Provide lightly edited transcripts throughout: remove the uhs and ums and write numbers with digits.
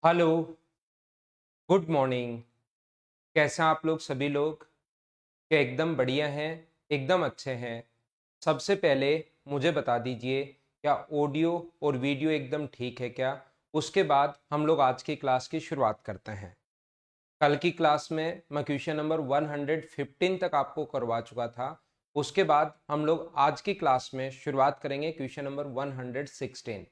Hello, good morning. कैसे हैं आप लोग सभी लोग? क्या एकदम बढ़िया हैं? एकदम अच्छे हैं। सबसे पहले मुझे बता दीजिए, क्या ऑडियो और वीडियो एकदम ठीक है क्या? उसके बाद हम लोग आज की क्लास की शुरुआत करते हैं। कल की क्लास में मैं क्वेश्चन नंबर 115 तक आपको करवा चुका था। उसके बाद हम लोग आज की क्लास में शुरुआत करेंगे question number 116।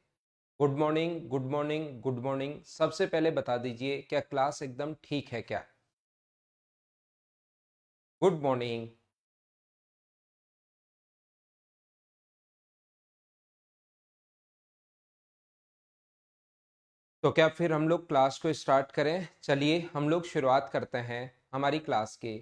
Good morning, good morning, good morning. सबसे पहले बता दीजिए, क्या क्लास एकदम ठीक है क्या? Good morning. तो क्या फिर हम लोग क्लास को स्टार्ट करें? चलिए हम लोग शुरुआत करते हैं हमारी क्लास की।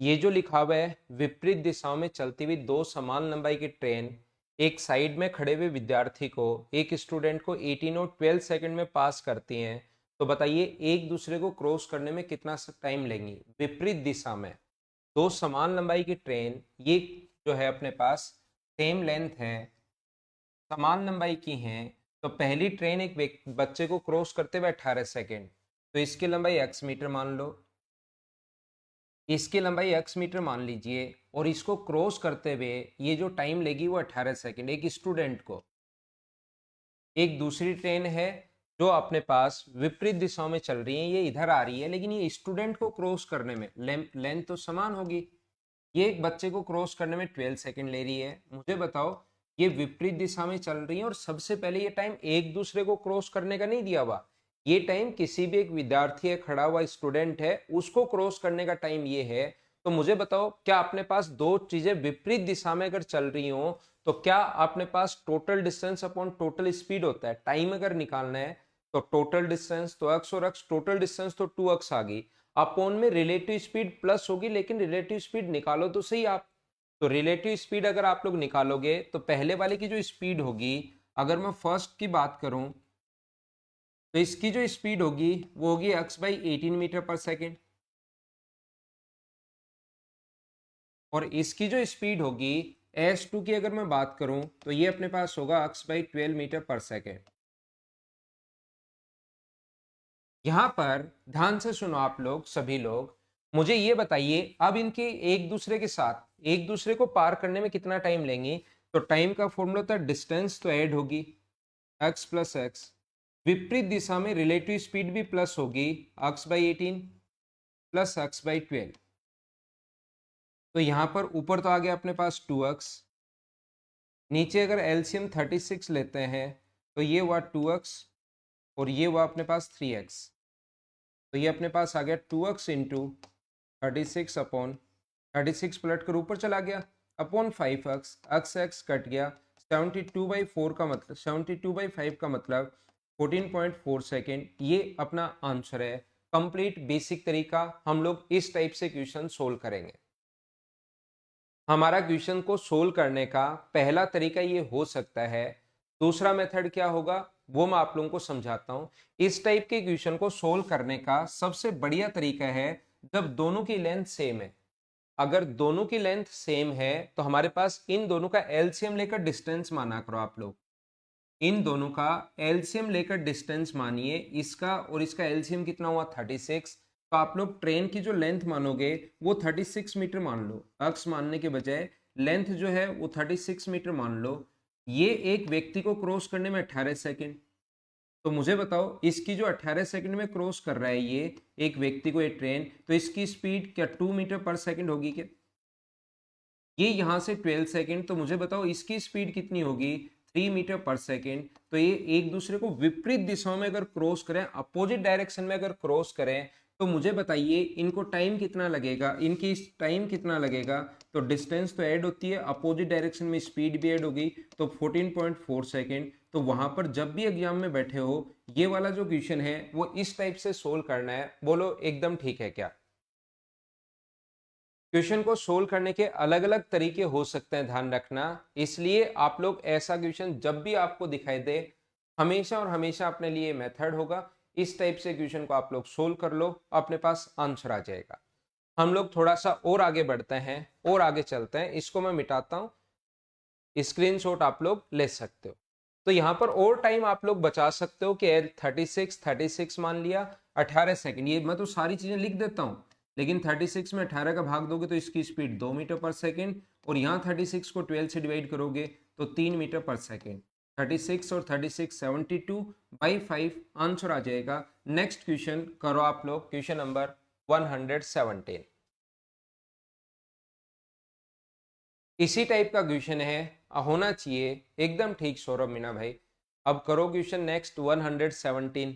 ये जो लिखा हुआ है, विपरीत दिशाओं में चलती हुई दो समान लंबाई की ट्रेन एक साइड में खड़े हुए विद्यार्थी को, एक स्टूडेंट को 18 और 12 सेकंड में पास करती हैं। तो बताइए एक दूसरे को क्रॉस करने में कितना टाइम लेंगी? विपरीत दिशा में दो समान लंबाई की ट्रेन, ये जो है अपने पास सेम लेंथ है, समान लंबाई की हैं। तो पहली ट्रेन एक बच्चे को क्रॉस करते हुए 18 सेकेंड, तो इसकी लंबाई x मीटर मान लो, इसकी लंबाई x मीटर मान लीजिए, और इसको क्रॉस करते हुए ये जो टाइम लेगी वो 18 सेकेंड एक स्टूडेंट को। एक दूसरी ट्रेन है जो अपने पास विपरीत दिशाओं में चल रही है, ये इधर आ रही है, लेकिन ये स्टूडेंट को क्रॉस करने में लेंथ तो समान होगी। ये एक बच्चे को क्रॉस करने में 12 सेकंड ले रही है। मुझे बताओ, ये विपरीत दिशा में चल रही है और सबसे पहले ये टाइम एक दूसरे को क्रॉस करने का नहीं दिया हुआ। ये टाइम किसी भी एक विद्यार्थी है, खड़ा हुआ स्टूडेंट है, उसको क्रॉस करने का टाइम ये है। तो मुझे बताओ, क्या अपने पास दो चीजें विपरीत दिशा में अगर चल रही हो, तो क्या अपने पास total distance upon total speed होता है? टाइम अगर निकालना है तो टोटल डिस्टेंस तो x और x, टोटल डिस्टेंस तो 2x आ गई, अपोन में रिलेटिव स्पीड प्लस होगी, लेकिन रिलेटिव स्पीड निकालो तो सही आप। तो रिलेटिव स्पीड अगर आप लोग निकालोगे तो पहले वाले की जो स्पीड होगी, अगर मैं फर्स्ट की बात करूं, तो इसकी जो स्पीड होगी वो होगी x/18 मीटर पर सेकेंड, और इसकी जो स्पीड होगी s2 की अगर मैं बात करूं, तो ये अपने पास होगा x/12 मीटर पर सेकेंड। यहां पर ध्यान से सुनो आप लोग सभी लोग, मुझे ये बताइए अब इनके एक दूसरे के साथ एक दूसरे को पार करने में कितना टाइम लेंगे? तो टाइम का फॉर्मूला था डिस्टेंस, तो ऐड होगी x प्लस एक्स, विपरीत दिशा में रिलेटिव स्पीड भी प्लस होगी, x/18 प्लस x/12। तो यहां पर ऊपर तो आ गया अपने पास 2x, नीचे अगर एलसीएम 36 लेते हैं तो ये हुआ 2x, और ये हुआ अपने पास 3x। तो ये अपने पास आ गया 2x इंटू 36 अपॉन 36, पलट कर ऊपर चला गया, अपॉन 5x, x कट गया, 72/4 का मतलब 72/5 का मतलब 14.4 सेकेंड। ये अपना आंसर है। कंप्लीट बेसिक तरीका हम लोग इस टाइप से क्वेश्चन सोल्व करेंगे। हमारा क्वेश्चन को सोल्व करने का पहला तरीका ये हो सकता है। दूसरा मेथड क्या होगा वो मैं आप लोगों को समझाता हूं। इस टाइप के क्वेश्चन को सोल्व करने का सबसे बढ़िया तरीका है जब दोनों की लेंथ सेम है। अगर दोनों की लेंथ सेम है तो हमारे पास इन दोनों का एलसीएम लेकर डिस्टेंस माना करो आप लोग। इन दोनों का एलसीएम लेकर डिस्टेंस मानिए, इसका और इसका एलसीएम कितना हुआ 36। तो आप लोग ट्रेन की जो लेंथ मानोगे वो 36 मीटर मान लो, अक्स मानने के बजाय लेंथ जो है वो 36 मीटर मान लो। ये एक व्यक्ति को क्रॉस करने में 18 सेकेंड। तो मुझे बताओ, इसकी जो 18 सेकंड में क्रॉस कर रहा है ये एक व्यक्ति को ये ट्रेन, तो इसकी स्पीड क्या 2 मीटर पर सेकंड होगी क्या? ये यहां से 12 सेकंड, तो मुझे बताओ इसकी स्पीड कितनी होगी? 3 मीटर पर सेकंड। तो ये एक दूसरे को विपरीत दिशाओं में अगर क्रॉस करें, अपोजिट डायरेक्शन में अगर क्रॉस करें, तो मुझे बताइए इनको टाइम कितना लगेगा, इनकी टाइम कितना लगेगा? तो डिस्टेंस तो ऐड होती है, अपोजिट डायरेक्शन में स्पीड भी ऐड होगी, तो 14.4 सेकेंड। तो वहां पर जब भी एग्जाम में बैठे हो, ये वाला जो क्वेश्चन है वो इस टाइप से सोल्व करना है। बोलो एकदम ठीक है क्या? क्वेश्चन को सोल्व करने के अलग अलग तरीके हो सकते हैं, ध्यान रखना। इसलिए आप लोग ऐसा क्वेश्चन जब भी आपको दिखाई दे, हमेशा और हमेशा अपने लिए मेथड होगा, इस टाइप से क्वेश्चन को आप लोग सोल्व कर लो, अपने पास आंसर आ जाएगा। हम लोग थोड़ा सा और आगे बढ़ते हैं और आगे चलते हैं। इसको मैं मिटाता हूं, स्क्रीनशॉट आप लोग ले सकते हो। तो यहाँ पर और टाइम आप लोग बचा सकते हो कि 36 मान लिया, 18 सेकंड, ये मैं तो सारी चीजें लिख देता हूँ, लेकिन 36 में 18 का भाग दोगे तो इसकी स्पीड 2 मीटर पर सेकेंड, और यहाँ 36 को 12 से डिवाइड करोगे तो 3 मीटर पर सेकेंड। 36 और 36 72/5 आंसर आ जाएगा। नेक्स्ट क्वेश्चन करो आप लोग, क्वेश्चन नंबर 117। इसी टाइप का क्वेश्चन है, होना चाहिए एकदम ठीक सौरभ मीना भाई। अब करो क्वेश्चन नेक्स्ट 117।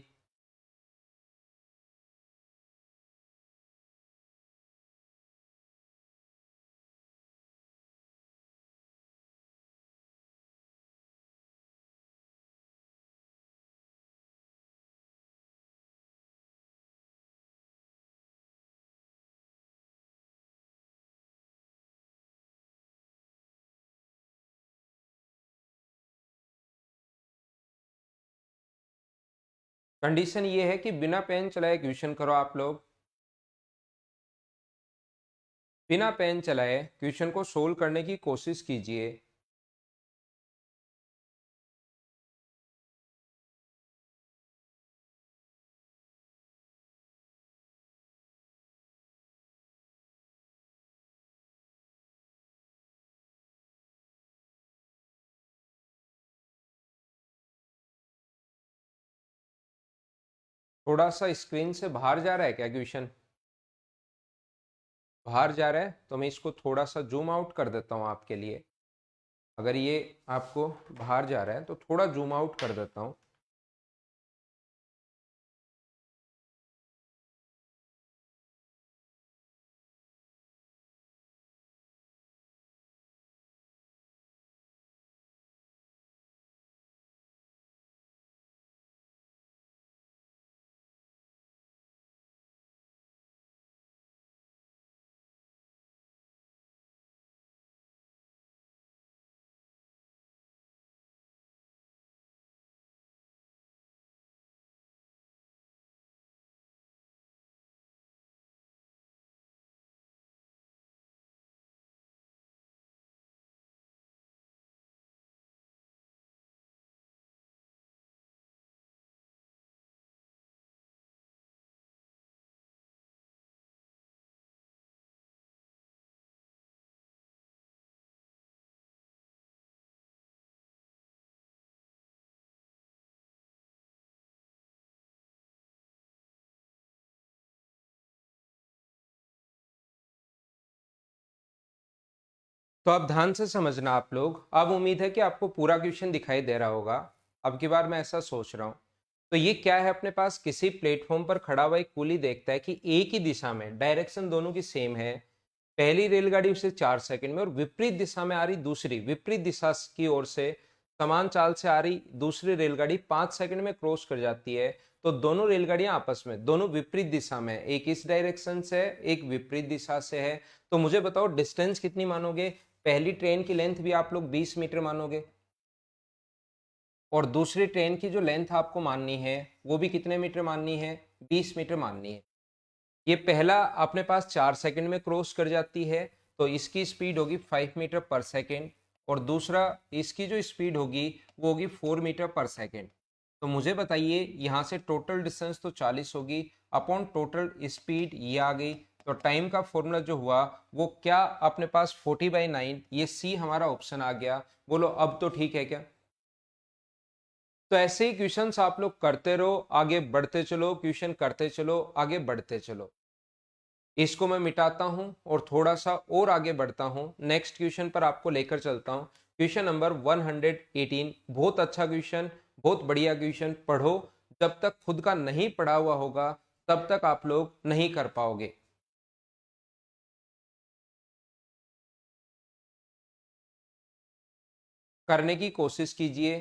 कंडीशन ये है कि बिना पेन चलाए क्वेश्चन करो आप लोग, बिना पेन चलाए क्वेश्चन को सोल्व करने की कोशिश कीजिए। थोड़ा सा स्क्रीन से बाहर जा रहा है क्या क्वेश्चन? बाहर जा रहा है तो मैं इसको थोड़ा सा जूम आउट कर देता हूँ आपके लिए। अगर ये आपको बाहर जा रहा है तो थोड़ा जूम आउट कर देता हूँ। तो अब ध्यान से समझना आप लोग, अब उम्मीद है कि आपको पूरा क्वेश्चन दिखाई दे रहा होगा। अब की बार मैं ऐसा सोच रहा हूँ। तो ये क्या है, अपने पास किसी प्लेटफॉर्म पर खड़ा हुआ एक कुली देखता है कि एक ही दिशा में, डायरेक्शन दोनों की सेम है, पहली रेलगाड़ी उसे 4 सेकंड में, और विपरीत दिशा में आ रही दूसरी, विपरीत दिशा की ओर से समान चाल से आ रही दूसरी रेलगाड़ी 5 सेकंड में क्रॉस कर जाती है। तो दोनों रेलगाड़ियां आपस में, दोनों विपरीत दिशा में, एक इस डायरेक्शन से है, एक विपरीत दिशा से है। तो मुझे बताओ डिस्टेंस कितनी मानोगे? पहली ट्रेन की लेंथ भी आप लोग 20 मीटर मानोगे, और दूसरी ट्रेन की जो लेंथ आपको माननी है वो भी कितने मीटर माननी है? 20 मीटर माननी है। ये पहला अपने पास 4 सेकंड में क्रॉस कर जाती है, तो इसकी स्पीड होगी 5 मीटर पर सेकेंड, और दूसरा इसकी जो स्पीड होगी वो होगी 4 मीटर पर सेकेंड। तो मुझे बताइए यहाँ से टोटल डिस्टेंस तो 40 होगी, अपॉन टोटल स्पीड ये आ गई। तो टाइम का फॉर्मूला जो हुआ वो क्या अपने पास 40/9, ये सी हमारा ऑप्शन आ गया। बोलो अब तो ठीक है क्या? तो ऐसे ही क्वेश्चंस आप लोग करते रहो, आगे बढ़ते चलो, क्वेश्चन करते चलो, आगे बढ़ते चलो। इसको मैं मिटाता हूं और थोड़ा सा और आगे बढ़ता हूं, नेक्स्ट क्वेश्चन पर आपको लेकर चलता हूं। क्वेश्चन नंबर 118, बहुत अच्छा क्वेश्चन, बहुत बढ़िया क्वेश्चन। पढ़ो, जब तक खुद का नहीं पढ़ा हुआ होगा तब तक आप लोग नहीं कर पाओगे। करने की कोशिश कीजिए।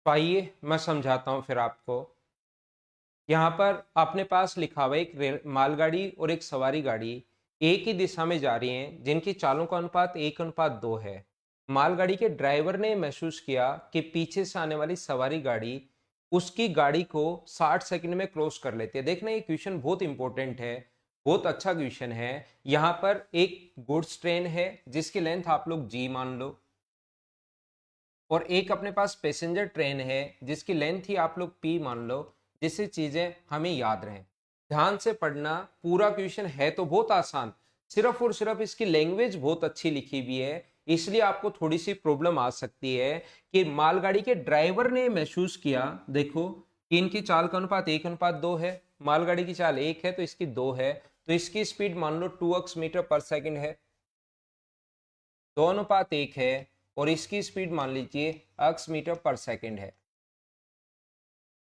तो आइए मैं समझाता हूँ फिर आपको। यहाँ पर अपने पास लिखा हुआ है एक मालगाड़ी और एक सवारी गाड़ी एक ही दिशा में जा रही हैं, जिनकी चालों का अनुपात 1:2 है। मालगाड़ी के ड्राइवर ने महसूस किया कि पीछे से आने वाली सवारी गाड़ी उसकी गाड़ी को 60 सेकंड में क्रॉस कर लेती है। देखना ये क्वेश्चन बहुत इंपॉर्टेंट है, बहुत अच्छा क्वेश्चन है। यहाँ पर एक गुड्स ट्रेन है जिसकी लेंथ आप लोग जी मान लो, और एक अपने पास पैसेंजर ट्रेन है जिसकी लेंथ ही आप लोग पी मान लो, जिससे चीजें हमें याद रहें। ध्यान से पढ़ना, पूरा क्वेश्चन है तो बहुत आसान, सिर्फ और सिर्फ इसकी लैंग्वेज बहुत अच्छी लिखी हुई है, इसलिए आपको थोड़ी सी प्रॉब्लम आ सकती है कि मालगाड़ी के ड्राइवर ने महसूस किया, देखो कि इनकी चाल का अनुपात 1:2 है, मालगाड़ी की चाल 1 है तो इसकी 2 है, तो इसकी स्पीड मान लो 2x मीटर पर सेकंड है, 2:1 है, और इसकी स्पीड मान लीजिए x मीटर पर सेकंड है।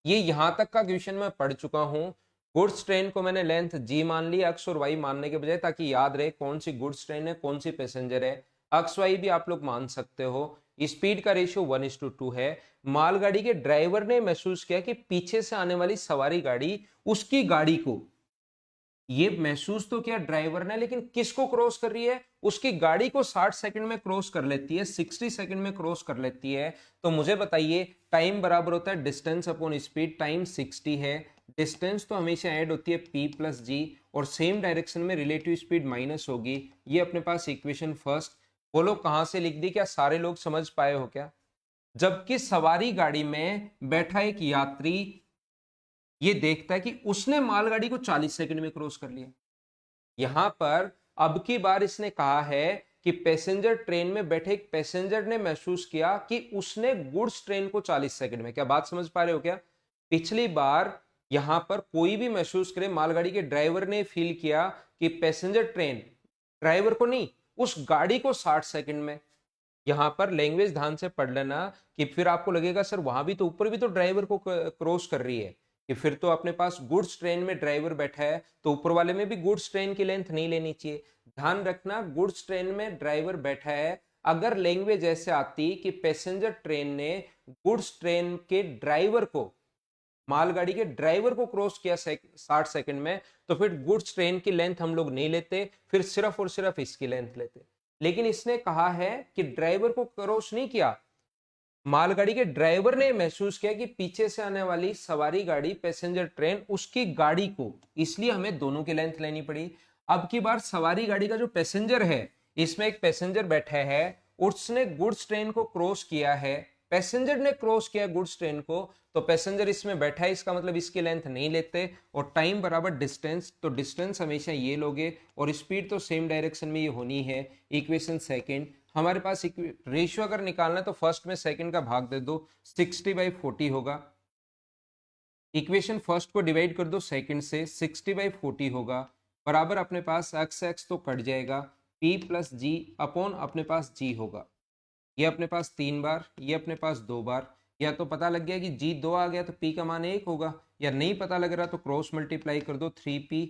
ये यहां तक का क्वेश्चन मैं पढ़ चुका हूं। गुड्स ट्रेन को मैंने लेंथ जी मान ली x और y मानने के बजाय, ताकि याद रहे कौन सी गुड्स ट्रेन है कौन सी पैसेंजर है। x y भी आप लोग मान सकते हो। स्पीड का रेशियो 1:2 है। मालगाड़ी के ड्राइवर ने महसूस किया कि पीछे से आने वाली सवारी गाड़ी उसकी गाड़ी को, ये महसूस तो किया ड्राइवर ने, लेकिन किसको क्रॉस कर रही है, उसकी गाड़ी को 60 सेकंड में क्रॉस कर लेती है, 60 सेकंड में क्रॉस कर लेती है। तो मुझे बताइए टाइम बराबर होता है डिस्टेंस अपॉन स्पीड, टाइम 60 है, डिस्टेंस तो हमेशा ऐड होती है p प्लस जी, और सेम डायरेक्शन में रिलेटिव स्पीड माइनस होगी। ये अपने पास इक्वेशन फर्स्ट। बोलो कहां से लिख दी, क्या सारे लोग समझ पाए हो क्या? जबकि सवारी गाड़ी में बैठा एक यात्री ये देखता है कि उसने मालगाड़ी को 40 सेकंड में क्रॉस कर लिया। यहां पर अब की बार इसने कहा है कि पैसेंजर ट्रेन में बैठे एक पैसेंजर ने महसूस किया कि उसने गुड्स ट्रेन को 40 सेकंड में, क्या बात समझ पा रहे हो क्या? पिछली बार यहां पर कोई भी महसूस करे, मालगाड़ी के ड्राइवर ने फील किया कि पैसेंजर ट्रेन, ड्राइवर को नहीं, उस गाड़ी को 60 सेकंड में। यहां पर लैंग्वेज ध्यान से पढ़ लेना, कि फिर आपको लगेगा सर वहां भी तो ऊपर भी तो ड्राइवर को क्रॉस कर रही है, कि फिर तो अपने पास गुड्स ट्रेन में ड्राइवर बैठा है तो ऊपर वाले में भी गुड्स ट्रेन की लेंथ नहीं लेनी चाहिए। ध्यान रखना, गुड्स ट्रेन में ड्राइवर बैठा है। अगर लैंग्वेज ऐसे आती कि पैसेंजर ट्रेन ने गुड्स ट्रेन के ड्राइवर को, मालगाड़ी के ड्राइवर को क्रॉस किया 60 सेकंड में, तो फिर गुड्स ट्रेन की लेंथ हम लोग नहीं लेते, फिर सिर्फ और सिर्फ इसकी लेंथ लेते। लेकिन इसने कहा है कि ड्राइवर को क्रॉस नहीं किया, मालगाड़ी के ड्राइवर ने महसूस किया कि पीछे से आने वाली सवारी गाड़ी पैसेंजर ट्रेन उसकी गाड़ी को, इसलिए हमें दोनों की लेंथ लेनी पड़ी। अब की बार सवारी गाड़ी का जो पैसेंजर है, इसमें एक पैसेंजर बैठा है, उसने गुड्स ट्रेन को क्रॉस किया है, पैसेंजर ने क्रॉस किया गुड्स ट्रेन को, तो पैसेंजर इसमें बैठा है, इसका मतलब इसकी लेंथ नहीं लेते। और टाइम बराबर डिस्टेंस, तो डिस्टेंस हमेशा ये लोगे, और स्पीड तो सेम डायरेक्शन में ये होनी है। इक्वेशन सेकेंड, हमारे पास रेशियो अगर निकालना है तो फर्स्ट में सेकंड का भाग दे दो, 60/40 होगा। इक्वेशन फर्स्ट को डिवाइड कर दो सेकंड से, 60/40 होगा, बराबर अपने पास एक्स एक्स तो कट जाएगा, p प्लस जी अपॉन अपने पास g होगा। ये अपने पास 3 बार, ये अपने पास 2 बार। या तो पता लग गया कि g 2 आ गया तो p का मान 1 होगा, या नहीं पता लग रहा तो क्रॉस मल्टीप्लाई कर दो, 3p,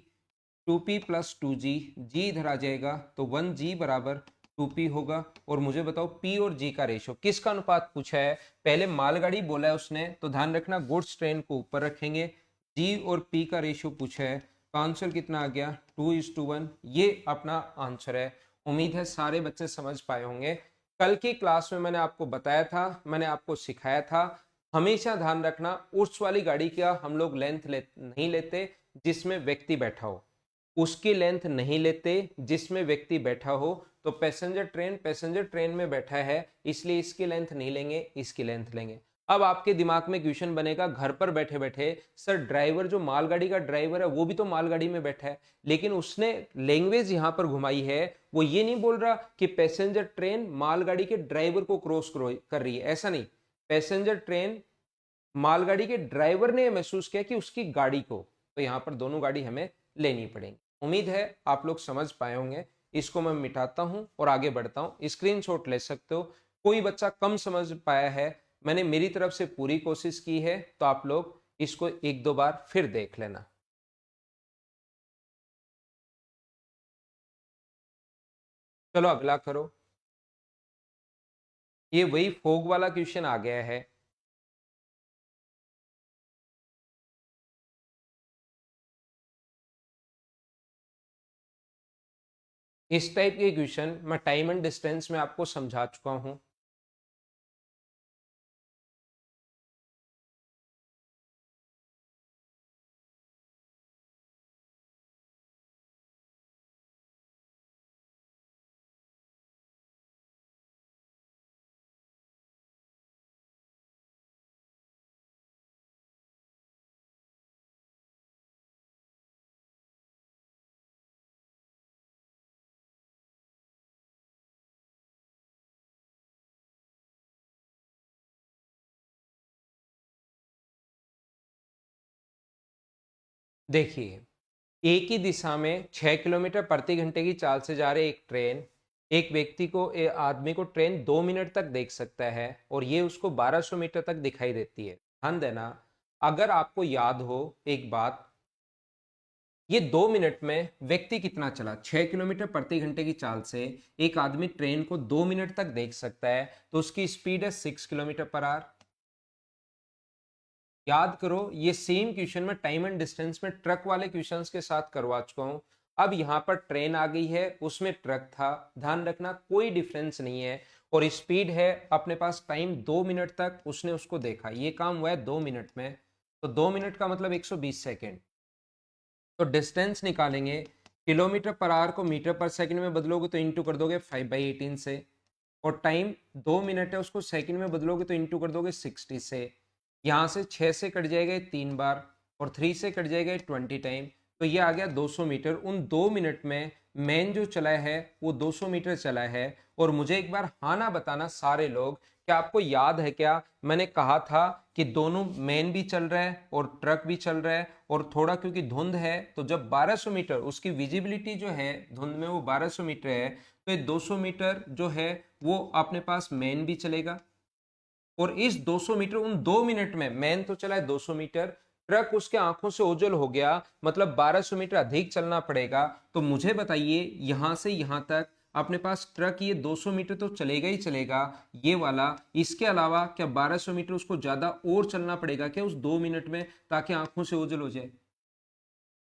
2p plus 2g, g इधर आ जाएगा तो 1g बराबर 2p होगा। और मुझे बताओ p और g का रेशो, किसका अनुपात पूछा है? पहले मालगाड़ी बोला है उसने, तो ध्यान रखना गुड्स ट्रेन को ऊपर रखेंगे। g और p का रेशो पूछा है, तो आंसर कितना आ गया? 2:1। ये अपना आंसर है। उम्मीद है सारे बच्चे समझ पाए होंगे। कल की क्लास में मैंने आपको बताया था, मैंने आपको सिखाया था, हमेशा ध्यान रखना उस वाली गाड़ी का हम लोग लेंथ नहीं लेते जिसमें व्यक्ति बैठा हो, उसकी लेंथ नहीं लेते जिसमें व्यक्ति बैठा हो। तो पैसेंजर ट्रेन में बैठा है, इसलिए इसकी लेंथ नहीं लेंगे, इसकी लेंथ लेंगे। अब आपके दिमाग में क्वेश्चन बनेगा घर पर बैठे बैठे, सर ड्राइवर जो मालगाड़ी का ड्राइवर है वो भी तो मालगाड़ी में बैठा है, लेकिन उसने लैंग्वेज यहां पर घुमाई है, वो ये नहीं बोल रहा कि पैसेंजर ट्रेन मालगाड़ी के ड्राइवर को क्रॉस कर रही है, ऐसा नहीं। पैसेंजर ट्रेन मालगाड़ी के ड्राइवर ने महसूस किया कि उसकी गाड़ी को, तो यहां पर दोनों गाड़ी हमें लेनी पड़ेगी। उम्मीद है आप लोग समझ पाए होंगे। इसको मैं मिटाता हूं और आगे बढ़ता हूं, स्क्रीनशॉट ले सकते हो। कोई बच्चा कम समझ पाया है, मैंने मेरी तरफ से पूरी कोशिश की है, तो आप लोग इसको एक दो बार फिर देख लेना। चलो अगला करो। ये वही फोग वाला क्वेश्चन आ गया है। इस टाइप के क्वेश्चन मैं टाइम एंड डिस्टेंस में आपको समझा चुका हूं। देखिए, एक ही दिशा में 6 किलोमीटर प्रति घंटे की चाल से जा रही एक ट्रेन, एक व्यक्ति को, आदमी को ट्रेन 2 मिनट तक देख सकता है और ये उसको 1200 मीटर तक दिखाई देती है। ध्यान देना, अगर आपको याद हो एक बात, ये 2 मिनट में व्यक्ति कितना चला, 6 किलोमीटर प्रति घंटे की चाल से एक आदमी ट्रेन को 2 मिनट तक देख सकता है, तो उसकी स्पीड है 6 किलोमीटर पर आवर। याद करो, ये सेम क्वेश्चन में टाइम एंड डिस्टेंस में ट्रक वाले क्वेश्चंस के साथ करवा चुका हूं। अब यहां पर ट्रेन आ गई है, उसमें ट्रक था, ध्यान रखना कोई डिफरेंस नहीं है, और स्पीड है अपने पास, टाइम 2 मिनट तक उसने उसको देखा, ये काम हुआ है 2 मिनट में, तो 2 मिनट का मतलब 120 सेकेंड। तो डिस्टेंस निकालेंगे, किलोमीटर पर आवर को मीटर पर सेकंड में बदलोगे तो इंटू कर दोगे 5/18 से, और टाइम 2 मिनट है उसको सेकंड में बदलोगे तो इंटू कर दोगे 60 से। यहाँ से 6 से कट जाएगा 3 बार, और 3 से कट जाएगा 20 टाइम, तो ये आ गया 200 मीटर। उन 2 मिनट में मैन जो चला है वो 200 मीटर चला है। और मुझे एक बार हाँ ना बताना सारे लोग, क्या आपको याद है क्या मैंने कहा था कि दोनों मैन भी चल रहा है और ट्रक भी चल रहा है, और थोड़ा क्योंकि धुंध है तो जब 1200 मीटर उसकी विजिबिलिटी जो है धुंध में वो 1200 मीटर है, तो ये 200 मीटर जो है वो अपने पास मैन भी चलेगा। और इस 200 मीटर उन 2 मिनट में मैन तो चला है 200 मीटर, ट्रक उसके आंखों से ओझल हो गया, मतलब 1200 मीटर अधिक चलना पड़ेगा। तो मुझे बताइए, यहां से यहां तक अपने पास ट्रक ये 200 मीटर तो चलेगा ही चलेगा, ये वाला, इसके अलावा क्या 1200 मीटर उसको ज्यादा और चलना पड़ेगा क्या उस 2 मिनट में, ताकि आंखों से ओझल हो जाए।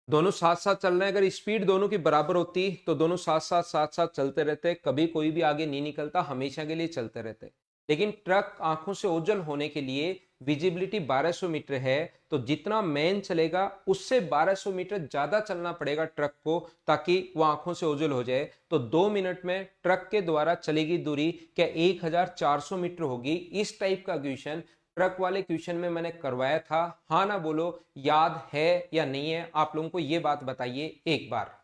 दोनों साथ साथ चल रहे हैं, अगर स्पीड दोनों की बराबर होती तो दोनों साथ साथ चलते रहते, कभी कोई भी आगे नहीं निकलता, हमेशा के लिए चलते रहते। लेकिन ट्रक आंखों से ओझल होने के लिए विजिबिलिटी 1200 मीटर है, तो जितना मैन चलेगा उससे 1200 मीटर ज्यादा चलना पड़ेगा ट्रक को, ताकि वो आंखों से ओझल हो जाए। तो 2 मिनट में ट्रक के द्वारा चलेगी दूरी क्या 1400 मीटर होगी। इस टाइप का क्वेश्चन ट्रक वाले क्वेश्चन में मैंने करवाया था। हाँ ना बोलो, याद है या नहीं है आप लोगों को, ये बात बताइए एक बार।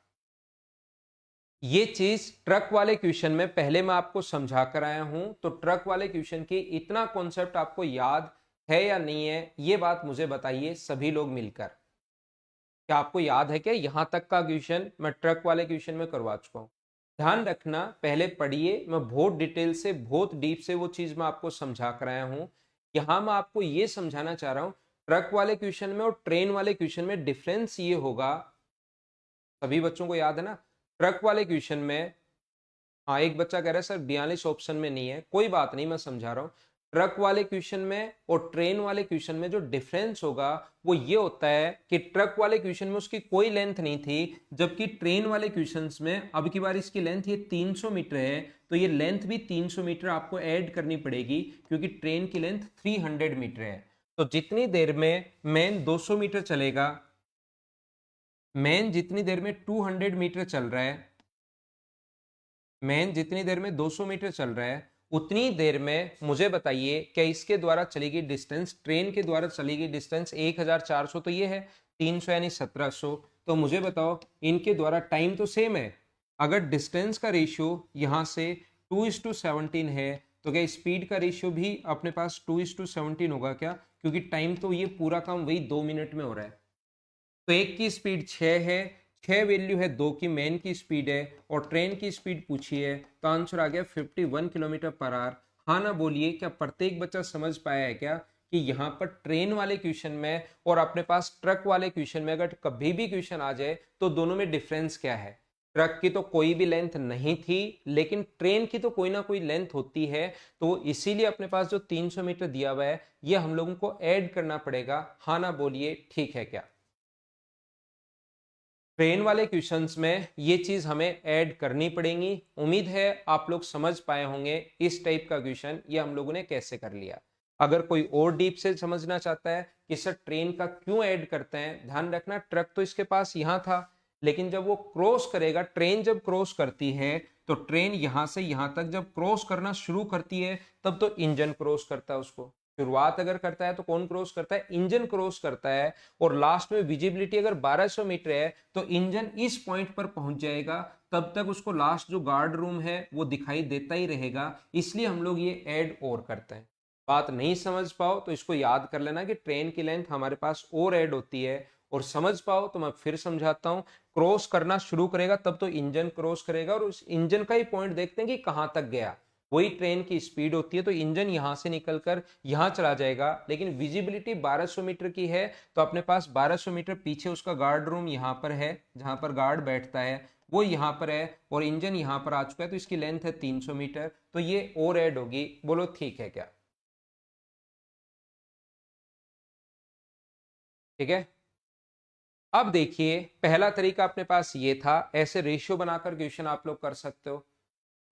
ये चीज ट्रक वाले क्वेश्चन में पहले मैं आपको समझा कर आया हूं, तो ट्रक वाले क्वेश्चन की इतना कॉन्सेप्ट आपको याद है या नहीं है, ये बात मुझे बताइए सभी लोग मिलकर। क्या आपको याद है क्या, यहां तक का क्वेश्चन मैं ट्रक वाले क्वेश्चन में करवा चुका हूं। ध्यान रखना, पहले पढ़िए, मैं बहुत डिटेल से बहुत डीप से वो चीज मैं आपको समझा कर आया हूं। यहां मैं आपको ये समझाना चाह रहा हूं, ट्रक वाले क्वेश्चन में और ट्रेन वाले क्वेश्चन में डिफरेंस ये होगा, सभी बच्चों को याद है ना। ट्रक वाले क्वेश्चन में, हाँ एक बच्चा कह रहा है सर 42 ऑप्शन में नहीं है, कोई बात नहीं मैं समझा रहा हूँ। ट्रक वाले क्वेश्चन में और ट्रेन वाले क्वेश्चन में जो डिफरेंस होगा वो ये होता है कि ट्रक वाले क्वेश्चन में उसकी कोई लेंथ नहीं थी, जबकि ट्रेन वाले क्वेश्चंस में अब की बार इसकी लेंथ ये 300 मीटर है, तो ये लेंथ भी 300 मीटर आपको ऐड करनी पड़ेगी, क्योंकि ट्रेन की लेंथ 300 मीटर है। तो जितनी देर में मैन 200 मीटर चलेगा, मैन जितनी देर में 200 मीटर चल रहा है, मैन जितनी देर में 200 मीटर चल रहा है, उतनी देर में मुझे बताइए क्या इसके द्वारा चलेगी डिस्टेंस, ट्रेन के द्वारा चलेगी डिस्टेंस 1400, तो ये है 300 यानी 1700। तो मुझे बताओ इनके द्वारा टाइम तो सेम है, अगर डिस्टेंस का रेशियो यहाँ से 2:17 है, तो क्या स्पीड का रेशियो भी अपने पास 2:17 होगा क्या, क्योंकि टाइम तो ये पूरा काम वही 2 मिनट में हो रहा है। तो एक की स्पीड 6 है, 6 वैल्यू है, दो की मैन की स्पीड है, और ट्रेन की स्पीड पूछी है, तो आंसर आ गया 51 किलोमीटर पर आवर। हाँ ना बोलिए, क्या प्रत्येक बच्चा समझ पाया है क्या कि यहाँ पर ट्रेन वाले क्वेश्चन में और अपने पास ट्रक वाले क्वेश्चन में अगर कभी भी क्वेश्चन आ जाए तो दोनों में डिफरेंस क्या है। ट्रक की तो कोई भी लेंथ नहीं थी, लेकिन ट्रेन की तो कोई ना कोई लेंथ होती है, तो इसीलिए अपने पास जो 300 मीटर दिया हुआ है ये हम लोगों को ऐड करना पड़ेगा। हाँ ना बोलिए, ठीक है क्या। ट्रेन वाले क्वेश्चंस में ये चीज हमें ऐड करनी पड़ेगी। उम्मीद है आप लोग समझ पाए होंगे इस टाइप का क्वेश्चन ये हम लोगों ने कैसे कर लिया। अगर कोई और डीप से समझना चाहता है कि सर ट्रेन का क्यों ऐड करते हैं, ध्यान रखना ट्रक तो इसके पास यहाँ था, लेकिन जब वो क्रॉस करेगा, ट्रेन जब क्रॉस करती है तो ट्रेन यहां से यहां तक जब क्रॉस करना शुरू करती है तब तो इंजन क्रॉस करता है उसको। शुरुआत अगर करता है तो कौन क्रॉस करता है, इंजन क्रॉस करता है। और लास्ट में विजिबिलिटी अगर 1200 मीटर है तो इंजन इस पॉइंट पर पहुंच जाएगा, तब तक उसको लास्ट जो गार्ड रूम है वो दिखाई देता ही रहेगा। इसलिए हम लोग ये ऐड और करते हैं। बात नहीं समझ पाओ तो इसको याद कर लेना कि ट्रेन की लेंथ हमारे पास और ऐड होती है। और समझ पाओ तो मैं फिर समझाता हूं, क्रॉस करना शुरू करेगा तब तो इंजन क्रॉस करेगा, और उस इंजन का ही पॉइंट देखते हैं कि कहां तक गया। वही ट्रेन की स्पीड होती है, तो इंजन यहां से निकलकर यहां चला जाएगा, लेकिन विजिबिलिटी 1200 मीटर की है तो अपने पास 1200 मीटर पीछे उसका गार्ड रूम यहां पर है, जहां पर गार्ड बैठता है वो यहां पर है, और इंजन यहां पर आ चुका है, तो इसकी लेंथ है 300 मीटर। तो ये और ऐड होगी। बोलो ठीक है क्या? ठीक है। अब देखिए, पहला तरीका अपने पास ये था, ऐसे रेशियो बनाकर क्वेश्चन आप लोग कर सकते हो।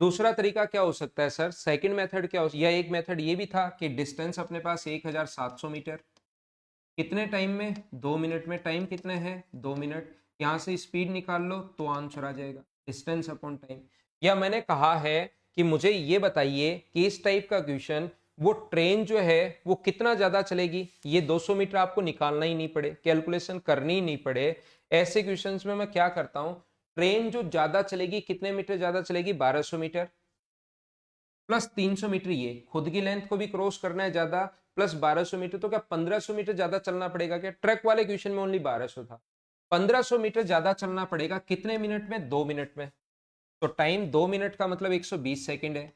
दूसरा तरीका क्या हो सकता है सर, सेकंड मेथड क्या हो, या एक मेथड ये भी था कि डिस्टेंस अपने पास 1700 मीटर, कितने टाइम में, 2 मिनट में। टाइम कितने हैं, 2 मिनट। यहां से स्पीड निकाल लो तो आंसर आ जाएगा, डिस्टेंस अपॉन टाइम। या मैंने कहा है कि मुझे ये बताइए कि इस टाइप का क्वेश्चन, वो ट्रेन जो है वो कितना ज्यादा चलेगी, ये 200 मीटर आपको निकालना ही नहीं पड़े, कैलकुलेशन करनी ही नहीं पड़े। ऐसे क्वेश्चंस में मैं क्या करता हूं, ट्रेन जो ज्यादा चलेगी, कितने मीटर ज्यादा चलेगी, 1200 मीटर, प्लस 300 मीटर, ये खुद की लेंथ को भी क्रॉस करना है ज्यादा, प्लस 1200 मीटर, तो क्या 1500 मीटर ज्यादा चलना पड़ेगा क्या? ट्रक वाले क्वेश्चन में ओनली 1200 था, 1500 मीटर ज्यादा चलना पड़ेगा, कितने मिनट में, 2 मिनट में। तो टाइम 2 मिनट का मतलब 120 सेकंड है।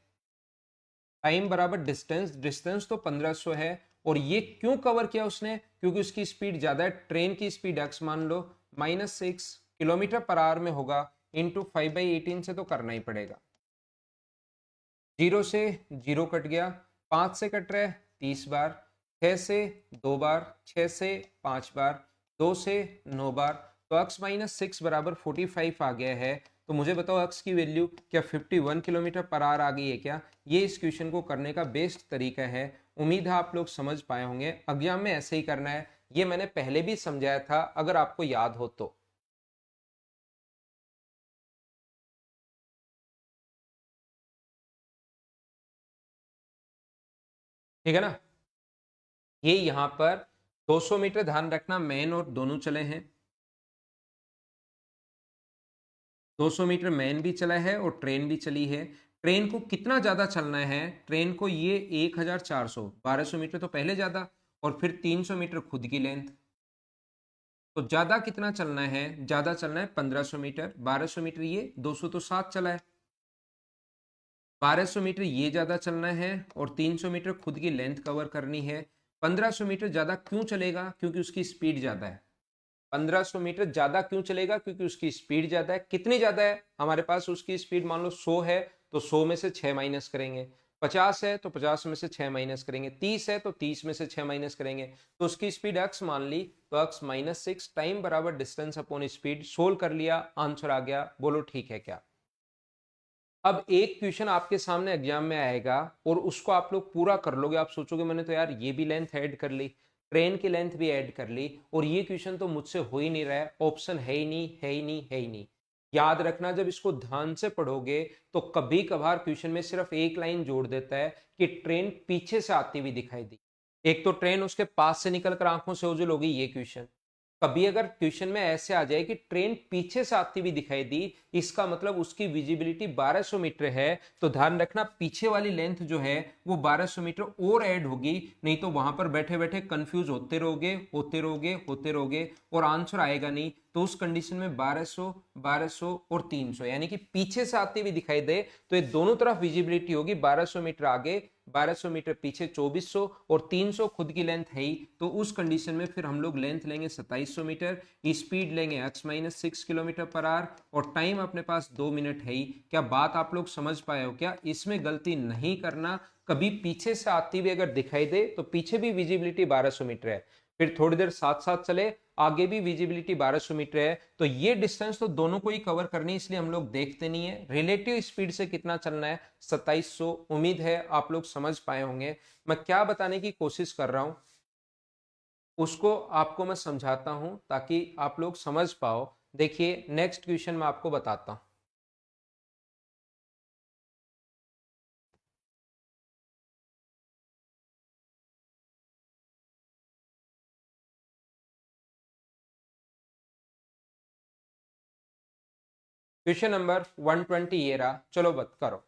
टाइम बराबर डिस्टेंस, डिस्टेंस तो 1500 है। और ये क्यों कवर किया उसने, क्योंकि उसकी स्पीड ज्यादा है, ट्रेन की स्पीड एक्स मान लो, -6 किलोमीटर पर आवर में होगा, इंटू 5/18 से तो करना ही पड़ेगा। जीरो से जीरो कट गया, 5 से कट रहा है 30 बार, 6 से 2 बार, 6 से 5 बार, 2 से 9 बार। तो अक्स -6 बराबर 45 आ गया है। तो मुझे बताओ अक्स की वैल्यू क्या 51 किलोमीटर पर आवर आ गई है क्या? ये इस क्वेश्चन को करने का बेस्ट तरीका है। उम्मीद है आप लोग समझ पाए होंगे। एग्जाम में ऐसे ही करना है, ये मैंने पहले भी समझाया था, अगर आपको याद हो तो। ठीक है ना? ये यहाँ पर 200 मीटर, ध्यान रखना मैन और दोनों चले हैं। 200 मीटर मैन भी चला है और ट्रेन भी चली है। ट्रेन को कितना ज्यादा चलना है, ट्रेन को ये 1400, 1200 मीटर तो पहले ज्यादा, और फिर 300 मीटर खुद की लेंथ। तो ज्यादा कितना चलना है, ज्यादा चलना है 1500 मीटर, 1200 मीटर ये, 200 तो 7 चला है, 1200 मीटर ये ज्यादा चलना है, और 300 मीटर खुद की लेंथ कवर करनी है। 1500 मीटर ज्यादा क्यों चलेगा, क्योंकि उसकी स्पीड ज्यादा है। 1500 मीटर ज्यादा क्यों चलेगा, क्योंकि उसकी स्पीड ज्यादा है। कितनी ज्यादा है, हमारे पास उसकी स्पीड मान लो 100 है, तो 100 में से 6 माइनस करेंगे। 50 है तो 50 में से 6 माइनस करेंगे। 30 है तो 30 में से 6 माइनस करेंगे। तो उसकी स्पीड एक्स मान ली, तो एक्स -6, टाइम बराबर डिस्टेंस अपॉन स्पीड। सोल्व कर लिया, आंसर आ गया। बोलो ठीक है क्या? अब एक क्वेश्चन आपके सामने एग्जाम में आएगा और उसको आप लोग पूरा कर लोगे। आप सोचोगे मैंने तो यार ये भी लेंथ ऐड कर ली, ट्रेन की लेंथ भी ऐड कर ली, और ये क्वेश्चन तो मुझसे हो ही नहीं रहा है, ऑप्शन है ही नहीं, है ही नहीं, है ही नहीं। याद रखना, जब इसको ध्यान से पढ़ोगे तो कभी कभार क्वेश्चन में सिर्फ एक लाइन जोड़ देता है कि ट्रेन पीछे से आती हुई दिखाई दी। एक तो ट्रेन उसके पास से निकलकर आंखों से ओझल होगी, ये क्वेश्चन। कभी अगर क्वेश्चन में ऐसे आ जाए कि ट्रेन पीछे से आती हुई दिखाई दी, इसका मतलब उसकी विजिबिलिटी 1200 मीटर है, तो ध्यान रखना पीछे वाली लेंथ जो है वो 1200 मीटर और ऐड होगी, नहीं तो वहां पर बैठे बैठे कंफ्यूज होते रहोगे, होते रहोगे, होते रहोगे, और आंसर आएगा नहीं। तो उस कंडीशन में 1200, 1200 और 300, यानी कि पीछे से आती हुई दिखाई दे तो ये दोनों तरफ विजिबिलिटी होगी, 1200 मीटर आगे, 1200 मीटर पीछे, 2400, और 300 खुद की लेंथ है ही। तो उस कंडीशन में फिर हम लोग लेंथ लेंगे 2700 मीटर, स्पीड लेंगे x-6 किलोमीटर पर आवर, और टाइम अपने पास 2 मिनट है ही। क्या बात आप लोग समझ पाए हो क्या? इसमें गलती नहीं करना। कभी पीछे से आती हुई अगर दिखाई दे तो पीछे भी विजिबिलिटी 1200 मीटर है, फिर थोड़ी देर साथ साथ चले, आगे भी विजिबिलिटी 1200 मीटर है, तो ये डिस्टेंस तो दोनों को ही कवर करनी है, इसलिए हम लोग देखते नहीं है। रिलेटिव स्पीड से कितना चलना है, 2700। उम्मीद है आप लोग समझ पाए होंगे मैं क्या बताने की कोशिश कर रहा हूं, उसको आपको मैं समझाता हूं ताकि आप लोग समझ पाओ। देखिए नेक्स्ट क्वेश्चन मैं आपको बताता हूं। क्वेश्चन नंबर 120 ये रहा, चलो बत करो।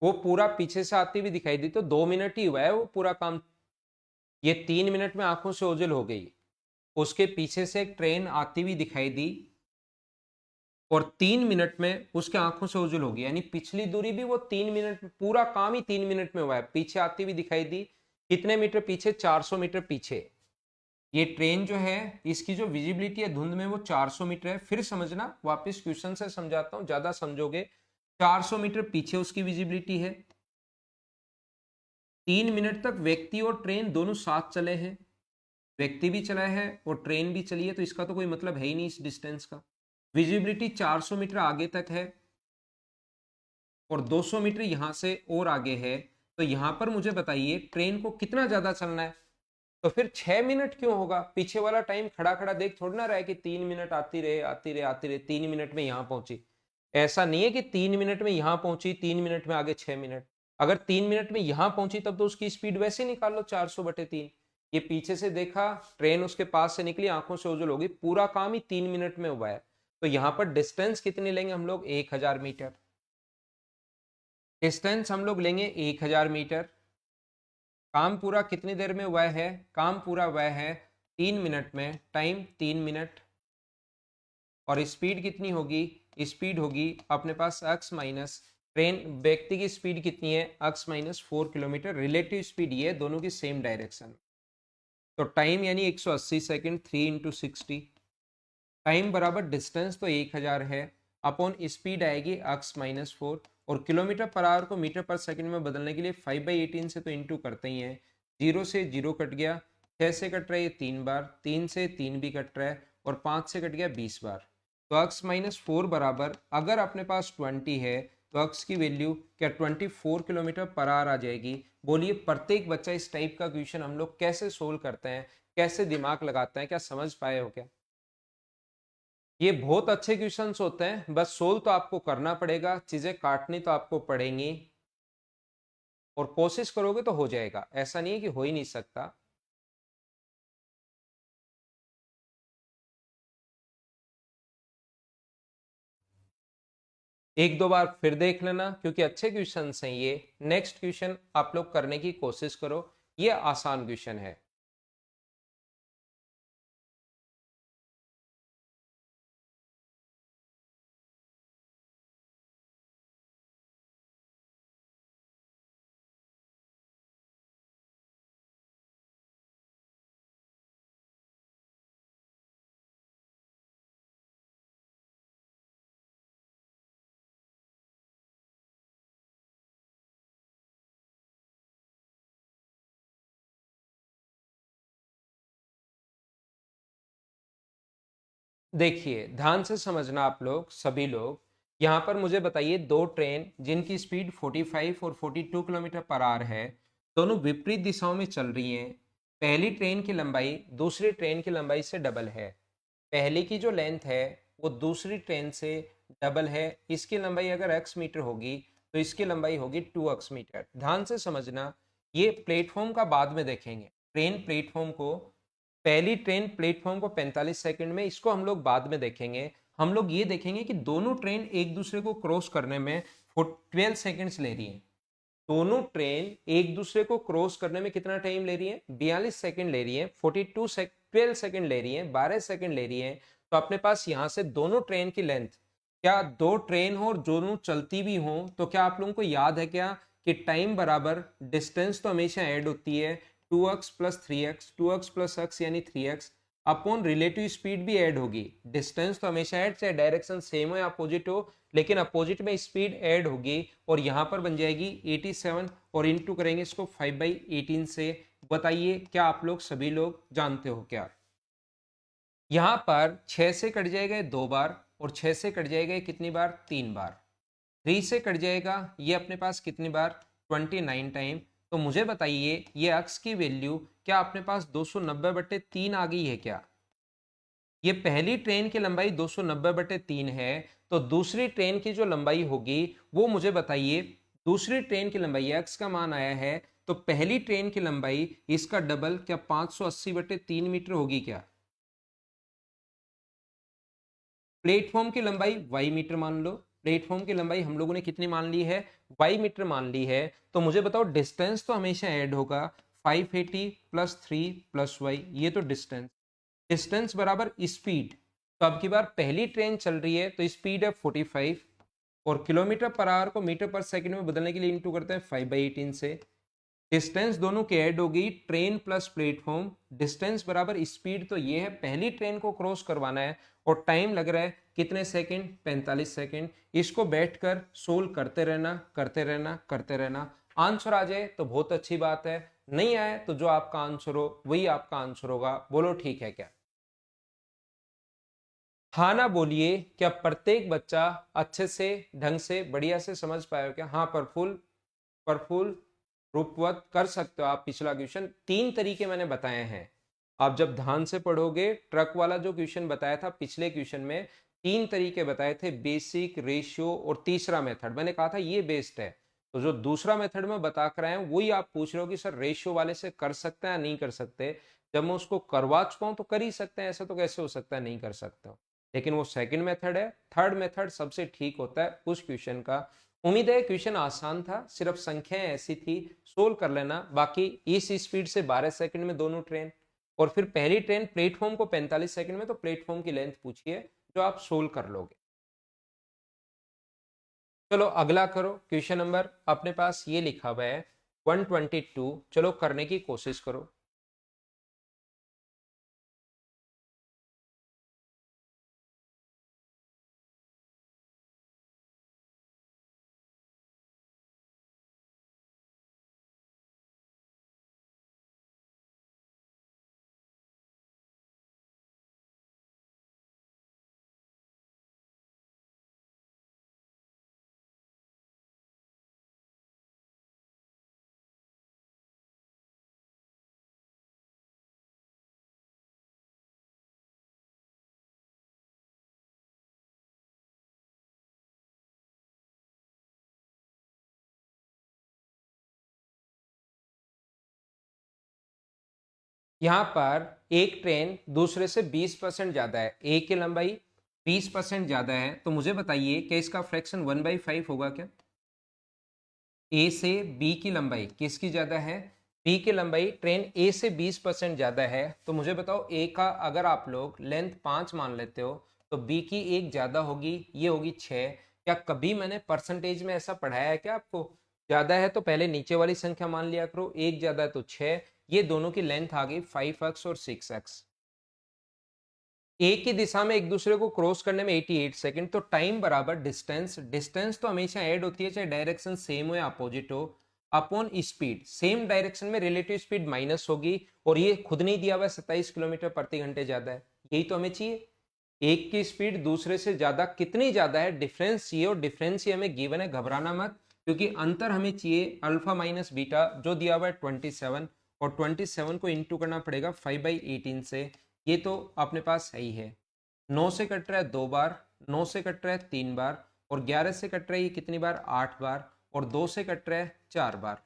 वो पूरा पीछे से आती हुई दिखाई दी, तो 2 मिनट ही हुआ है वो पूरा काम। ये 3 मिनट में आंखों से ओझल हो गई। उसके पीछे से एक ट्रेन आती हुई दिखाई दी और 3 मिनट में उसके आंखों से ओझल हो गई, यानी पिछली दूरी भी वो 3 मिनट, पूरा काम ही 3 मिनट में हुआ है। पीछे आती हुई दिखाई दी, कितने मीटर पीछे, 400 मीटर पीछे। ये ट्रेन जो है इसकी जो विजिबिलिटी है धुंध में वो 400 मीटर है। फिर समझना, वापस क्वेश्चन से समझाता हूं, ज्यादा समझोगे। 400 मीटर पीछे उसकी विजिबिलिटी है। 3 मिनट तक व्यक्ति और ट्रेन दोनों साथ चले हैं, व्यक्ति भी चला है और ट्रेन भी चली है, तो इसका तो कोई मतलब है ही नहीं इस डिस्टेंस का। विजिबिलिटी 400 मीटर आगे तक है और 200 मीटर यहां से और आगे है। तो यहां पर मुझे बताइए ट्रेन को कितना ज्यादा चलना है। तो फिर 6 मिनट क्यों होगा, पीछे वाला टाइम खड़ा खड़ा देख थोड़ा ना रहा है कि 3 मिनट आती रहे आती रहे आती रहे, 3 मिनट में यहां पहुंची। ऐसा नहीं है कि 3 मिनट में यहां पहुंची, 3 मिनट में आगे 6 मिनट। अगर 3 मिनट में यहां पहुंची तब तो उसकी स्पीड वैसे निकाल लो, 400/3। ये पीछे से देखा, ट्रेन उसके पास से निकली, आंखों से ओझल होगी, पूरा काम ही 3 मिनट में हुआ है। तो यहां पर डिस्टेंस कितनी लेंगे हम लोग, 1000 मीटर। डिस्टेंस हम लोग लेंगे 1000 मीटर। काम पूरा कितनी देर में हुआ है, काम पूरा हुआ है 3 मिनट में, टाइम 3 मिनट। और स्पीड कितनी होगी, स्पीड होगी अपने पास x माइनस, ट्रेन व्यक्ति की स्पीड कितनी है, x-4 किलोमीटर। रिलेटिव स्पीड ये दोनों की सेम डायरेक्शन। तो टाइम यानी 180 सेकेंड, 3 × 60। टाइम बराबर डिस्टेंस तो 1000 है, अपॉन स्पीड आएगी x-4। और किलोमीटर पर आवर को मीटर पर सेकंड में बदलने के लिए 5/18 से तो इंटू करते ही हैं। 0 से 0 कट गया, 6 से कट रहा है ये 3 बार, 3 से 3 भी कट रहा है और 5 से कट गया 20 बार। तो x-4 बराबर, अगर अपने पास 20 है तो x की वैल्यू क्या 24 किलोमीटर पर आवर आ जाएगी। बोलिए प्रत्येक बच्चा इस टाइप का क्वेश्चन हम लोग कैसे सोल्व करते हैं, कैसे दिमाग लगाते हैं, क्या समझ पाए हो क्या। ये बहुत अच्छे क्वेश्चंस होते हैं, बस सोल्व तो आपको करना पड़ेगा, चीजें काटनी तो आपको पड़ेंगी और कोशिश करोगे तो हो जाएगा, ऐसा नहीं है कि हो ही नहीं सकता। एक दो बार फिर देख लेना क्योंकि अच्छे क्वेश्चंस हैं ये। नेक्स्ट क्वेश्चन आप लोग करने की कोशिश करो, ये आसान क्वेश्चन है। देखिए ध्यान से समझना आप लोग, सभी लोग। यहाँ पर मुझे बताइए दो ट्रेन जिनकी स्पीड 45 और 42 किलोमीटर पर आवर है, दोनों विपरीत दिशाओं में चल रही हैं। पहली ट्रेन की लंबाई दूसरी ट्रेन की लंबाई से डबल है। पहले की जो लेंथ है वो दूसरी ट्रेन से डबल है। इसकी लंबाई अगर x मीटर होगी तो इसकी लंबाई होगी 2x मीटर। ध्यान से समझना, ये प्लेटफॉर्म का बाद में देखेंगे। ट्रेन प्लेटफॉर्म को, पहली ट्रेन प्लेटफॉर्म को 45 सेकंड में, इसको हम लोग बाद में देखेंगे। हम लोग ये देखेंगे कि दोनों ट्रेन एक दूसरे को क्रॉस करने में 12 सेकंड्स ले रही है। दोनों ट्रेन एक दूसरे को क्रॉस करने में कितना टाइम ले रही है, 42 सेकंड ले रही है, 12 सेकंड ले रही है, 12 सेकंड ले रही है। तो अपने पास यहां से दोनों ट्रेन की लेंथ, क्या दो ट्रेन हो और दोनों चलती भी हो तो क्या आप लोगों को याद है क्या कि टाइम बराबर डिस्टेंस तो हमेशा ऐड होती है, 2x plus 3x, 2x plus x यानी 3x, अपॉन रिलेटिव स्पीड भी ऐड होगी। डिस्टेंस तो हमेशा ऐड, चाहे डायरेक्शन सेम हो या अपोजिट हो, लेकिन अपोजिट में स्पीड ऐड होगी और यहाँ पर बन जाएगी 87 और इंटू करेंगे इसको 5/18 से। बताइए क्या आप लोग सभी लोग जानते हो क्या? यहाँ पर 6 से कट जाएगा 2 बार और 6 से कट जाएगा कितनी बार? 3 बार। 3 से कट जाएगा ये अपने पास कितनी बार? 29 टाइम। तो मुझे बताइए ये अक्स की वैल्यू क्या अपने पास 290/3 आ गई है क्या? ये पहली ट्रेन की लंबाई 290/3 है, तो दूसरी ट्रेन की जो लंबाई होगी वो मुझे बताइए। दूसरी ट्रेन की लंबाई एक्स का मान आया है, तो पहली ट्रेन की लंबाई इसका डबल क्या 580/3 मीटर होगी क्या? प्लेटफॉर्म की लंबाई वाई मीटर मान लो। प्लेटफॉर्म की लंबाई हम लोगों ने कितनी मान ली है? वाई मीटर मान ली है। तो मुझे बताओ डिस्टेंस तो हमेशा ऐड होगा, 580 + 3 + y, ये तो डिस्टेंस। डिस्टेंस बराबर स्पीड। तो अब की बार पहली ट्रेन चल रही है तो स्पीड है 45 और किलोमीटर पर आवर को मीटर पर सेकंड में बदलने के लिए इंटू करते हैं 5/18 से। डिस्टेंस दोनों की ऐड होगी, ट्रेन प्लस प्लेटफॉर्म। डिस्टेंस बराबर स्पीड, तो ये है पहली ट्रेन को क्रॉस करवाना है और टाइम लग रहा है कितने सेकंड? 45 सेकंड। इसको बैठकर सोल्व करते रहना करते रहना करते रहना। आंसर आ जाए तो बहुत अच्छी बात है, नहीं आए तो जो आपका आंसर हो वही आपका आंसर होगा। बोलो ठीक है क्या? हाँ ना बोलिए, क्या प्रत्येक बच्चा अच्छे से ढंग से बढ़िया से समझ पाया क्या? हाँ प्रफुल्ल, प्रफुल्ल रूपवत कर सकते हो आप। पिछला क्वेश्चन 3 तरीके मैंने बताए हैं, आप जब ध्यान से पढ़ोगे। ट्रक वाला जो क्वेश्चन बताया था पिछले क्वेश्चन में 3 तरीके बताए थे, बेसिक, रेशियो और तीसरा मेथड। मैंने कहा था ये बेस्ट है। तो जो दूसरा मेथड में बता कर आए हैं वही आप पूछ रहे हो कि सर रेशियो वाले से कर सकते हैं या नहीं कर सकते। जब मैं उसको करवा चुका हूं तो कर ही सकते हैं, ऐसा तो कैसे हो सकता है नहीं कर सकते हो। लेकिन वो सेकंड मेथड है। थर्ड मेथड सबसे ठीक होता है उस क्वेश्चन का। उम्मीद है क्वेश्चन आसान था, सिर्फ संख्याएं ऐसी थी, सोल्व कर लेना। बाकी इस स्पीड से 12 सेकंड में दोनों ट्रेन, और फिर पहली ट्रेन प्लेटफॉर्म को 45 सेकंड में, तो प्लेटफॉर्म की लेंथ पूछिए जो आप सोल्व कर लोगे। चलो अगला करो। क्वेश्चन नंबर अपने पास ये लिखा हुआ है 122। चलो करने की कोशिश करो। यहाँ पर एक ट्रेन दूसरे से 20% ज्यादा है, ए की लंबाई 20% ज्यादा है, तो मुझे बताइए क्या इसका फ्रैक्शन 1/5 होगा क्या? ए से बी की लंबाई किसकी ज्यादा है? बी की लंबाई, ट्रेन ए से 20% ज्यादा है, तो मुझे बताओ ए का अगर आप लोग लेंथ 5 मान लेते हो तो बी की एक ज्यादा होगी, ये होगी 6। क्या कभी मैंने परसेंटेज में ऐसा पढ़ाया है क्या आपको? ज्यादा है तो पहले नीचे वाली संख्या मान लिया करो, एक ज्यादा है तो 6। ये दोनों की लेंथ आ गई 5x और 6x। एक ही दिशा में एक दूसरे को क्रॉस करने में 88 सेकंड, तो टाइम बराबर डिस्टेंस। डिस्टेंस तो हमेशा ऐड होती है चाहे डायरेक्शन सेम हो या अपोजिट हो, अपॉन स्पीड। सेम डायरेक्शन में रिलेटिव स्पीड माइनस होगी, और ये खुद नहीं दिया हुआ 27 किलोमीटर प्रति घंटे ज्यादा है, यही तो हमें चाहिए। एक की स्पीड दूसरे से ज्यादा कितनी ज्यादा है, डिफरेंस चाहिए, और डिफरेंस ही हमें गिवन है, घबराना मत। क्योंकि अंतर हमें चाहिए अल्फा माइनस बीटा, जो दिया हुआ है 27, और 27 को इंटू करना पड़ेगा 5/18 से। ये तो अपने पास है ही है। 9 से कट रहा है 2 बार, 9 से कट रहा है 3 बार, और 11 से कट रहा है ये कितनी बार? 8 बार, और 2 से कट रहा है 4 बार।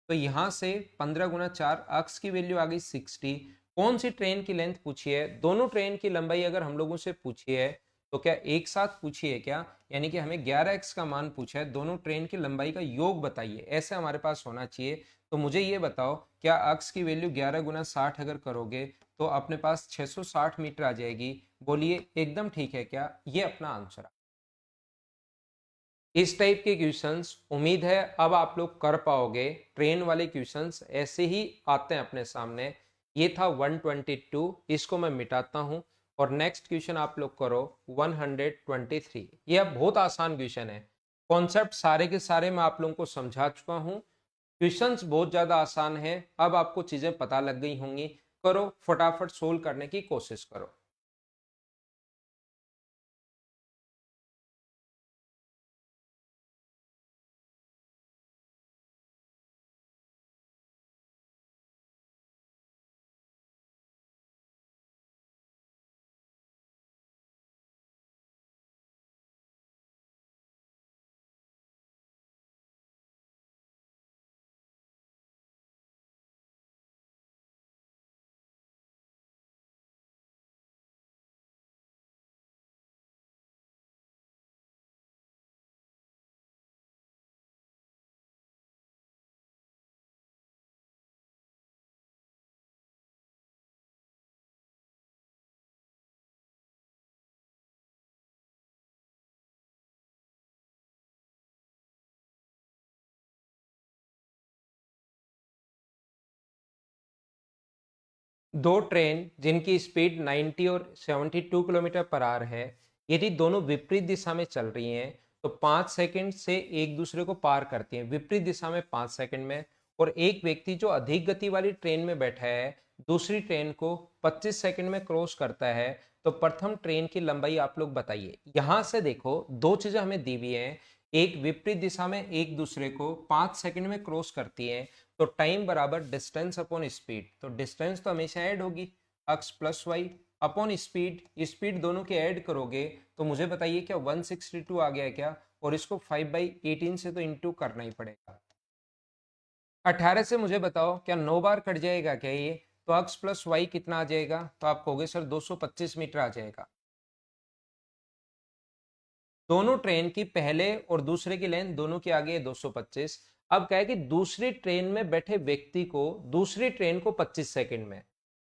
तो यहां से 15 गुना 4, अक्स की वैल्यू आ गई 60। कौन सी ट्रेन की लेंथ पूछी है? दोनों ट्रेन की लंबाई अगर हम लोगों से पूछी है तो क्या एक साथ पूछी है क्या? यानी कि हमें 11x का मान पूछा है, दोनों ट्रेन की लंबाई का योग बताइए, ऐसे हमारे पास होना चाहिए। तो मुझे ये बताओ, क्या अक्स की वैल्यू 11 गुना 60 अगर करोगे तो अपने पास 660 मीटर आ जाएगी? बोलिए एकदम ठीक है क्या? ये अपना आंसर। इस टाइप के क्वेश्चंस उम्मीद है अब आप लोग कर पाओगे। ट्रेन वाले क्वेश्चंस ऐसे ही आते हैं अपने सामने। ये था 122, इसको मैं मिटाता हूं। और नेक्स्ट क्वेश्चन आप लोग करो 123। ये अब बहुत आसान क्वेश्चन है, कॉन्सेप्ट सारे के सारे मैं आप लोगों को समझा चुका हूं, क्वेश्चंस बहुत ज्यादा आसान है, अब आपको चीजें पता लग गई होंगी। करो फटाफट सोल्व करने की कोशिश करो। दो ट्रेन जिनकी स्पीड 90 और 72 किलोमीटर पर आवर है, यदि दोनों विपरीत दिशा में चल रही हैं तो 5 सेकंड से एक दूसरे को पार करती हैं, विपरीत दिशा में 5 सेकंड में। और एक व्यक्ति जो अधिक गति वाली ट्रेन में बैठा है दूसरी ट्रेन को 25 सेकंड में क्रॉस करता है, तो प्रथम ट्रेन की लंबाई आप लोग बताइए। यहां से देखो दो चीजें हमें दी हुई हैं, एक विपरीत दिशा में एक दूसरे को 5 सेकंड में क्रॉस करती है, तो टाइम बराबर डिस्टेंस अपॉन स्पीड, तो डिस्टेंस तो हमेशा ऐड होगी, x plus y upon speed, speed दोनों के ऐड करोगे तो मुझे बताइए क्या 162 आ गया क्या, और इसको 5/18 से तो इंटू करना ही पड़ेगा। 18 से मुझे बताओ क्या 9 बार कट जाएगा क्या ये, तो x प्लस वाई कितना आ जाएगा, तो आप कहोगे सर 225 मीटर आ जाएगा। दोनों ट्रेन की पहले और दूसरे की लेंथ दोनों की आगे है 225। अब क्या है कि दूसरी ट्रेन में बैठे व्यक्ति को दूसरी ट्रेन को 25 सेकंड में,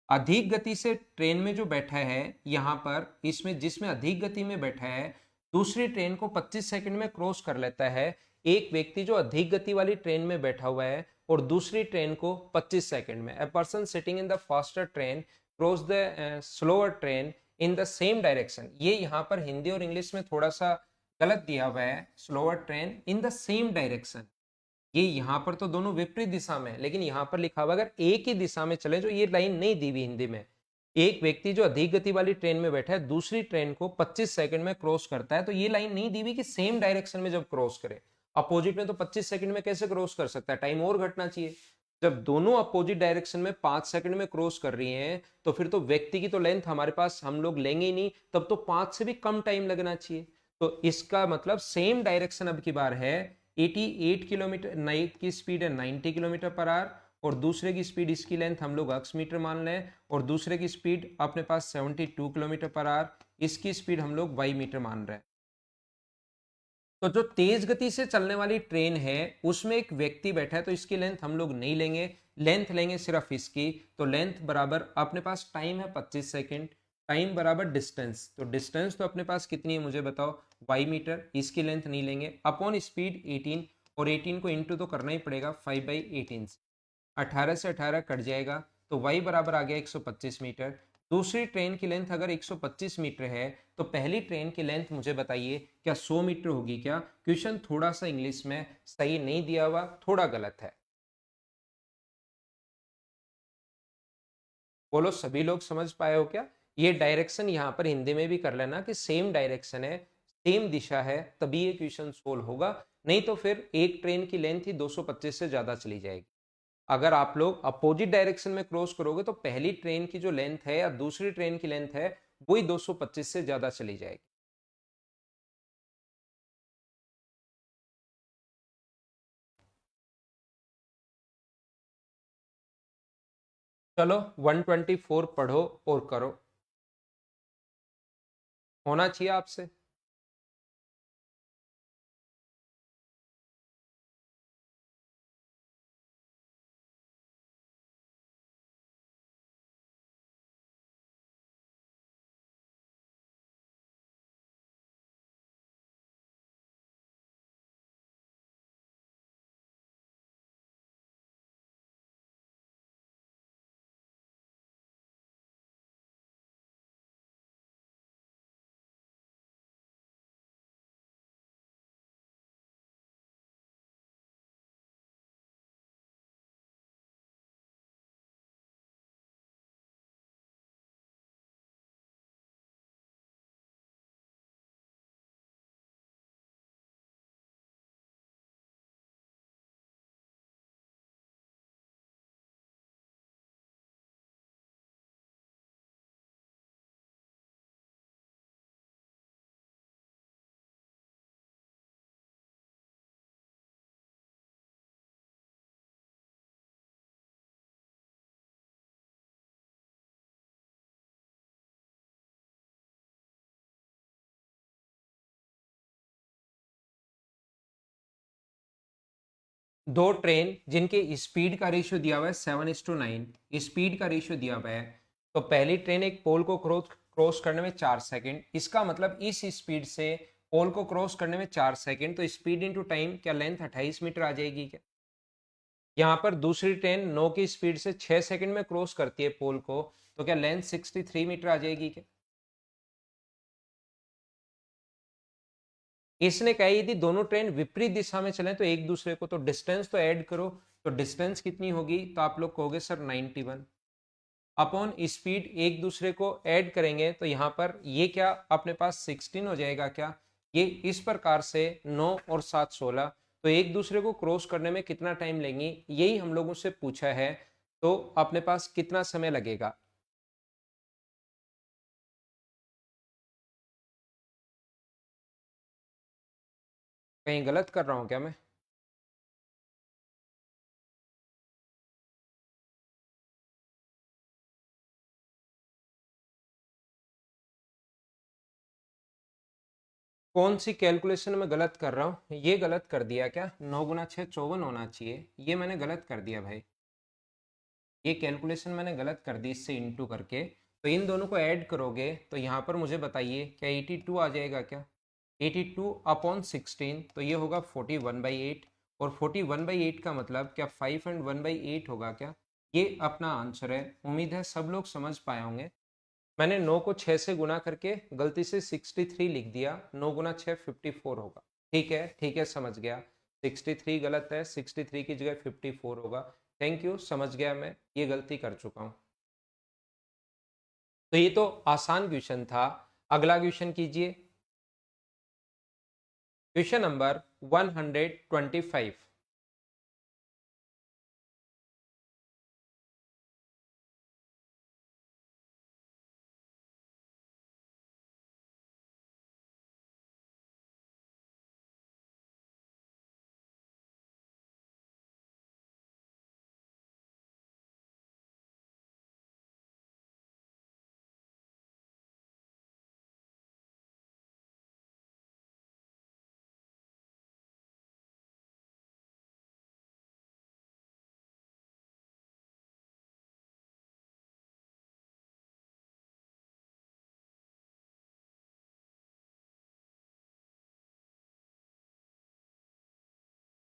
अधिक गति से ट्रेन में जो बैठा है यहां पर इसमें जिसमें अधिक गति में बैठा है दूसरी ट्रेन को 25 सेकंड में क्रॉस कर लेता है। एक व्यक्ति जो अधिक गति वाली ट्रेन में बैठा हुआ है और दूसरी ट्रेन को 25 सेकंड में, a person sitting in the faster train cross the slower train in the same direction. ये यहाँ पर हिंदी और इंग्लिश में थोड़ा सा गलत दिया हुआ है, slower train in the same direction, ये यहाँ पर तो दोनों विपरीत दिशा में, लेकिन यहाँ पर लिखा हुआ अगर एक ही दिशा में चले, जो ये लाइन नहीं दी हुई हिंदी में, एक व्यक्ति जो अधिक गति वाली ट्रेन में बैठा है दूसरी ट्रेन को 25 सेकंड में क्रॉस करता है, तो ये लाइन नहीं दी हुई कि सेम डायरेक्शन में जब क्रॉस करे, अपोजिट में तो 25 सेकंड में कैसे क्रॉस कर सकता है, टाइम और घटना चाहिए। जब दोनों अपोजिट डायरेक्शन में 5 सेकंड में क्रॉस कर रही हैं तो फिर तो व्यक्ति की तो लेंथ हमारे पास हम लोग लेंगे ही नहीं, तब तो 5 से भी कम टाइम लगना चाहिए। तो इसका मतलब सेम डायरेक्शन अब की बार है, 88 किलोमीटर, नाइट की स्पीड है 90 किलोमीटर पर आवर, और दूसरे की स्पीड इसकी लेंथ हम लोग अक्स मीटर मान लें, और दूसरे की स्पीड अपने पास 72 किलोमीटर पर आवर, इसकी स्पीड हम लोग वाई मीटर मान रहे हैं। तो जो तेज गति से चलने वाली ट्रेन है उसमें एक व्यक्ति बैठा है, तो इसकी लेंथ हम लोग नहीं लेंगे, लेंथ लेंगे सिर्फ इसकी, तो लेंथ बराबर अपने पास टाइम है 25 सेकंड, टाइम बराबर डिस्टेंस, तो डिस्टेंस तो अपने पास कितनी है मुझे बताओ, वाई मीटर, इसकी लेंथ नहीं लेंगे, अपॉन स्पीड 18, और 18 को इंटू तो करना ही पड़ेगा 5/18 से, 18 से 18 कट जाएगा, तो y बराबर आ गया 125 मीटर। दूसरी ट्रेन की लेंथ अगर 125 मीटर है तो पहली ट्रेन की लेंथ मुझे बताइए क्या 100 मीटर होगी क्या। क्वेश्चन थोड़ा सा इंग्लिश में सही नहीं दिया हुआ, थोड़ा गलत है। बोलो सभी लोग समझ पाए हो क्या। ये डायरेक्शन यहां पर हिंदी में भी कर लेना कि सेम डायरेक्शन है, सेम दिशा है, तभी ये क्वेश्चन सोल्व होगा, नहीं तो फिर एक ट्रेन की लेंथ ही 225 से ज्यादा चली जाएगी। अगर आप लोग अपोजिट डायरेक्शन में क्रॉस करोगे तो पहली ट्रेन की जो लेंथ है या दूसरी ट्रेन की लेंथ है वही 225 से ज्यादा चली जाएगी। चलो 124 पढ़ो और करो, होना चाहिए आपसे। दो ट्रेन जिनके स्पीड का रेशियो दिया हुआ है 7:9, स्पीड का रेशियो दिया हुआ है, तो पहली ट्रेन एक पोल को क्रॉस करने में 4 सेकंड, इसका मतलब इस स्पीड से पोल को क्रॉस करने में 4 सेकंड, तो स्पीड इंटू टाइम क्या लेंथ 28 मीटर आ जाएगी क्या? यहाँ पर दूसरी ट्रेन 9 की स्पीड से 6 सेकंड में क्रॉस करती है पोल को, तो क्या लेंथ 63 मीटर आ जाएगी क्या? इसने कहा यदि दोनों ट्रेन विपरीत दिशा में चले तो एक दूसरे को, तो डिस्टेंस तो ऐड करो, तो डिस्टेंस कितनी होगी, तो आप लोग कहोगे सर 91 अपॉन स्पीड, एक दूसरे को ऐड करेंगे तो यहाँ पर ये क्या अपने पास 16 हो जाएगा क्या? ये इस प्रकार से 9 और 7 16, तो एक दूसरे को क्रॉस करने में कितना टाइम लेंगी, यही हम लोगों से पूछा है, तो अपने पास कितना समय लगेगा? कहीं गलत कर रहा हूं क्या मैं? कौन सी कैलकुलेशन में गलत कर रहा हूँ? ये गलत कर दिया क्या? 9 × 6 54 होना चाहिए, ये मैंने गलत कर दिया भाई, ये कैलकुलेशन मैंने गलत कर दी इससे इंटू करके। तो इन दोनों को ऐड करोगे तो यहाँ पर मुझे बताइए क्या 82 आ जाएगा क्या? 82 अपॉन 16, तो ये होगा 41/8, और 41/8 का मतलब क्या 5 एंड 1/8 होगा क्या? ये अपना आंसर है। उम्मीद है सब लोग समझ पाए होंगे। मैंने 9 को 6 से गुना करके गलती से 63 लिख दिया, 9 × 6 54 होगा। ठीक है समझ गया, 63 गलत है, 63 की जगह 54 होगा। थैंक यू, समझ गया, मैं ये गलती कर चुका हूँ। तो ये तो आसान क्वेश्चन था। अगला क्वेश्चन कीजिए, क्वेश्चन नंबर 125।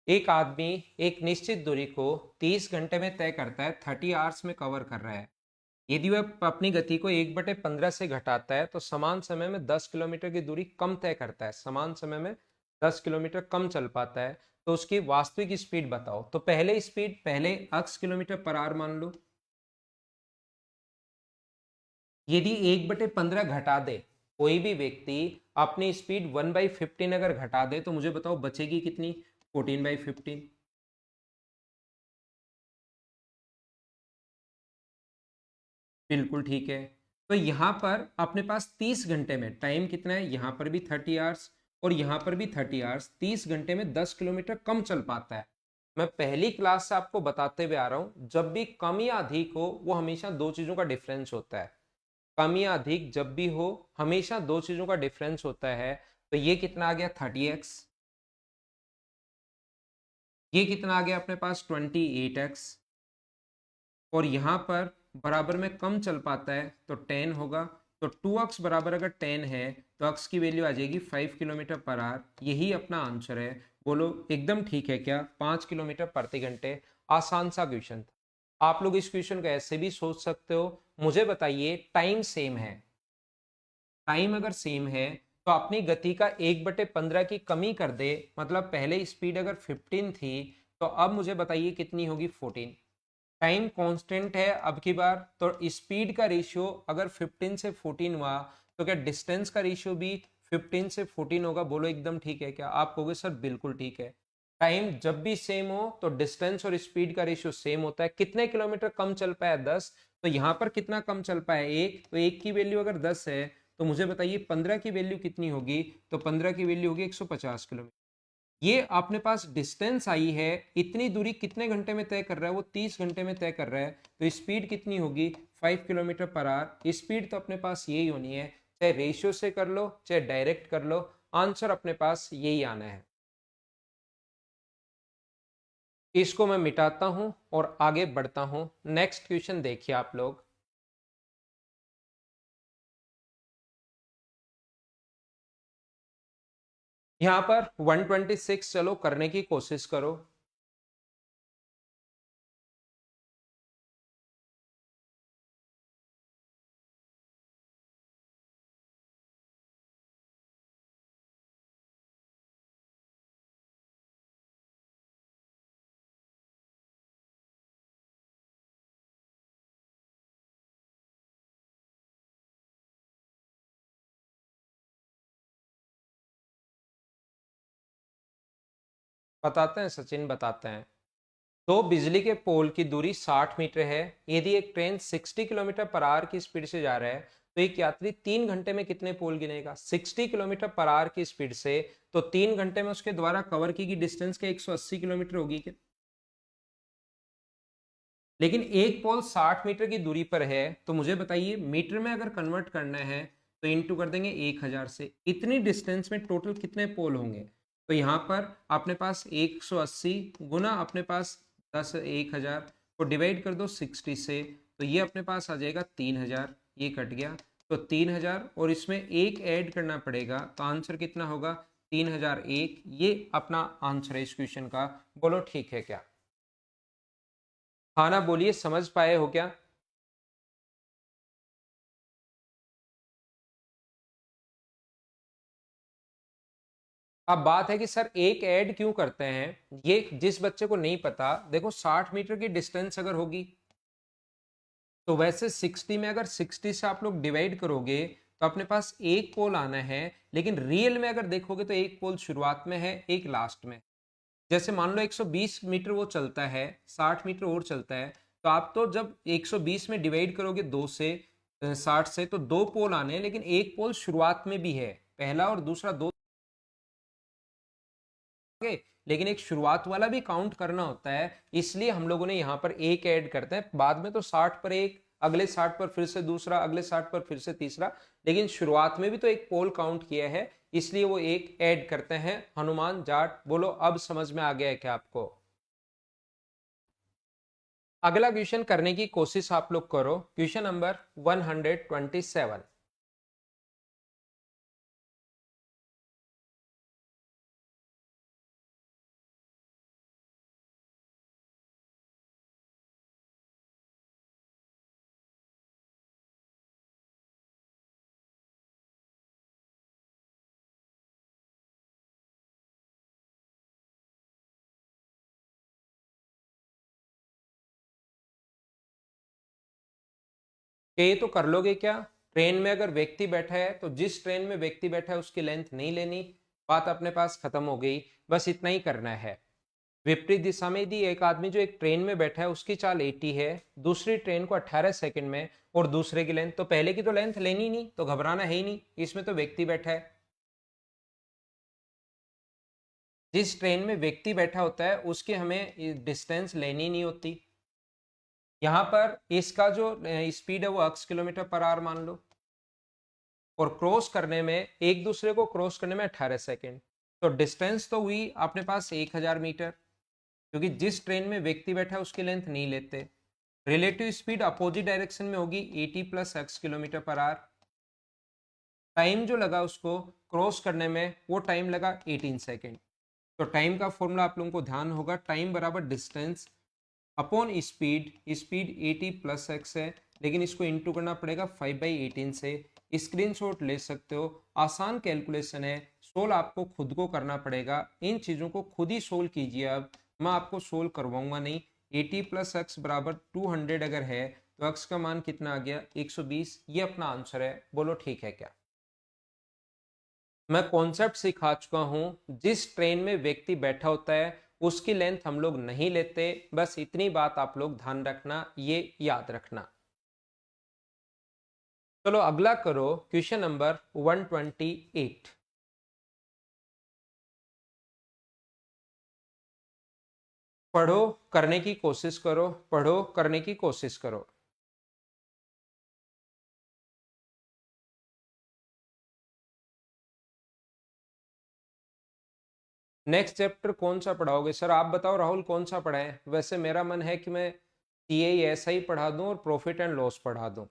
एक आदमी एक निश्चित दूरी को 30 घंटे में तय करता है, 30 आवर्स में कवर कर रहा है। यदि वह अपनी गति को 1/15 से घटाता है तो समान समय में 10 किलोमीटर की दूरी कम तय करता है, समान समय में 10 किलोमीटर कम चल पाता है, तो उसकी वास्तविक स्पीड बताओ। तो पहले स्पीड, पहले अक्स किलोमीटर पर आवर मान लो। यदि 1/15 घटा दे, कोई भी व्यक्ति अपनी स्पीड 1/15 अगर घटा दे, तो मुझे बताओ बचेगी कितनी? 14/15। बिल्कुल ठीक है। तो यहाँ पर अपने पास 30 घंटे में टाइम कितना है, यहाँ पर भी 30 आवर्स और यहाँ पर भी 30 आवर्स, 30 घंटे में 10 किलोमीटर कम चल पाता है। मैं पहली क्लास से आपको बताते हुए आ रहा हूँ, जब भी कम या अधिक हो वो हमेशा दो चीजों का डिफरेंस होता है। कम या अधिक जब भी हो हमेशा दो चीजों का डिफरेंस होता है। तो ये कितना आ गया 30x, ये कितना आ गया अपने पास 28x, और यहाँ पर बराबर में कम चल पाता है तो 10 होगा। तो 2x बराबर अगर 10 है तो x की वैल्यू आ जाएगी 5 किलोमीटर पर आवर। यही अपना आंसर है। बोलो एकदम ठीक है क्या? 5 किलोमीटर प्रति घंटे। आसान सा क्वेश्चन था। आप लोग इस क्वेश्चन को ऐसे भी सोच सकते हो। मुझे बताइए टाइम सेम है, टाइम अगर सेम है तो अपनी गति का 1/15 की कमी कर दे, मतलब पहले स्पीड अगर 15 थी तो अब मुझे बताइए कितनी होगी 14। टाइम कांस्टेंट है अब की बार, तो स्पीड का रेशियो अगर 15 से 14 हुआ तो क्या डिस्टेंस का रेशियो भी 15 से 14 होगा? बोलो एकदम ठीक है क्या? आप कहोगे सर बिल्कुल ठीक है। टाइम जब भी सेम हो तो डिस्टेंस और स्पीड का रेशियो सेम होता है। कितने किलोमीटर कम चल पाया? 10। तो यहाँ पर कितना कम चल पाया? 1। तो 1 की वैल्यू अगर 10 है तो मुझे बताइए 15 की वैल्यू कितनी होगी? तो 15 की वैल्यू होगी 150 किलोमीटर। ये अपने पास डिस्टेंस आई है, इतनी दूरी कितने घंटे में तय कर रहा है? वो 30 घंटे में तय कर रहा है। तो स्पीड कितनी होगी? 5 किलोमीटर पर आवर। स्पीड तो अपने पास यही होनी है, चाहे रेशियो से कर लो चाहे डायरेक्ट कर लो, आंसर अपने पास यही आना है। इसको मैं मिटाता हूं और आगे बढ़ता हूं। नेक्स्ट क्वेश्चन देखिए आप लोग। यहां पर 126 चलो करने की कोशिश करो। बताते हैं सचिन, बताते हैं। तो बिजली के पोल की दूरी 60 मीटर है। यदि एक ट्रेन 60 किलोमीटर पर आवर की स्पीड से जा रहा है तो एक यात्री 3 घंटे में कितने पोल गिनेगा? 60 किलोमीटर पर आवर की स्पीड से, तो 3 घंटे में उसके द्वारा कवर की गई डिस्टेंस के 180 किलोमीटर होगी क्या? लेकिन एक पोल 60 मीटर की दूरी पर है, तो मुझे बताइए मीटर में अगर कन्वर्ट करना है तो इंटू कर देंगे 1000 से। इतनी डिस्टेंस में टोटल कितने पोल होंगे? तो यहाँ पर अपने पास 180 गुना अपने पास 10 1000 को डिवाइड कर दो 60 से, तो ये अपने पास आ जाएगा 3000। ये कट गया तो 3000 और इसमें एक ऐड करना पड़ेगा, तो आंसर कितना होगा? 3001। ये अपना आंसर है इस क्वेश्चन का। बोलो ठीक है क्या? हाँ ना बोलिए, समझ पाए हो क्या? अब बात है कि सर एक ऐड क्यों करते हैं, ये जिस बच्चे को नहीं पता, देखो 60 मीटर की डिस्टेंस अगर होगी तो वैसे 60 में अगर 60 से आप लोग डिवाइड करोगे तो अपने पास एक पोल आना है। लेकिन रियल में अगर देखोगे तो एक पोल शुरुआत में है, एक लास्ट में। जैसे मान लो 120 मीटर वो चलता है, 60 मीटर और चलता है, तो आप तो जब 120 में डिवाइड करोगे 2 से 60 से, तो दो पोल आने हैं, लेकिन एक पोल शुरुआत में भी है, पहला और दूसरा दो आगे, लेकिन एक शुरुआत वाला भी काउंट करना होता है। इसलिए हम लोगों ने यहाँ पर एक ऐड करते हैं। बाद में तो 60 पर एक, अगले 60 पर फिर से दूसरा, अगले 60 पर फिर से तीसरा, लेकिन शुरुआत में भी तो एक पोल काउंट किया है, इसलिए वो एक ऐड करते हैं। हनुमान जाट। बोलो अब समझ में आ गया है क्या आपको? अगला क्वेश्चन करने की कोशिश आप लोग करो। Question number 127। ये तो कर लोगे क्या? ट्रेन में अगर व्यक्ति बैठा है तो जिस ट्रेन में व्यक्ति बैठा है उसकी लेंथ नहीं लेनी। बात अपने पास खत्म हो गई। बस इतना ही करना है। विपरीत दिशा में यदि एक आदमी जो एक ट्रेन में बैठा है उसकी चाल 80 है, दूसरी ट्रेन को 18 सेकंड में, और दूसरे की लेंथ, तो पहले की तो लेंथ लेनी नहीं, तो घबराना है ही नहीं, इसमें तो व्यक्ति बैठा है। जिस ट्रेन में व्यक्ति बैठा होता है उसकी हमें डिस्टेंस लेनी नहीं होती। यहाँ पर इसका जो स्पीड है वो अक्स किलोमीटर पर आवर मान लो, और क्रॉस करने में, एक दूसरे को क्रॉस करने में 18 सेकेंड। तो डिस्टेंस तो हुई अपने पास 1000 मीटर, क्योंकि जिस ट्रेन में व्यक्ति बैठा है उसकी लेंथ नहीं लेते। रिलेटिव स्पीड अपोजिट डायरेक्शन में होगी 80 plus x kilometre per hour. Time जो लगा उसको क्रॉस करने में वो टाइम लगा 18 सेकेंड। तो टाइम का फॉर्मूला आप लोगों को ध्यान होगा, टाइम बराबर distance upon speed. Speed 80 plus x है, लेकिन इसको इंटू करना पड़ेगा 5/18 से। स्क्रीनशॉट ले सकते हो, आसान कैलकुलेशन है। सोल्व आपको खुद को करना पड़ेगा, इन चीज़ों को खुद ही सोल्व कीजिए। अब मैं आपको सोल्व करवाऊंगा नहीं। 80 प्लस एक्स बराबर 200 अगर है तो एक्स का मान कितना आ गया? 120। ये अपना आंसर है। बोलो ठीक है क्या? मैं कॉन्सेप्ट सिखा चुका हूं। जिस ट्रेन में व्यक्ति बैठा होता है उसकी लेंथ हम लोग नहीं लेते। बस इतनी बात आप लोग ध्यान रखना, ये याद रखना। चलो अगला करो। Question number 128। पढ़ो, करने की कोशिश करो, पढ़ो, करने की कोशिश करो। नेक्स्ट चैप्टर कौन सा पढ़ाओगे सर? आप बताओ राहुल, कौन सा पढ़ाएं? वैसे मेरा मन है कि मैं CASI पढ़ा दूं और प्रॉफिट एंड लॉस पढ़ा दूं।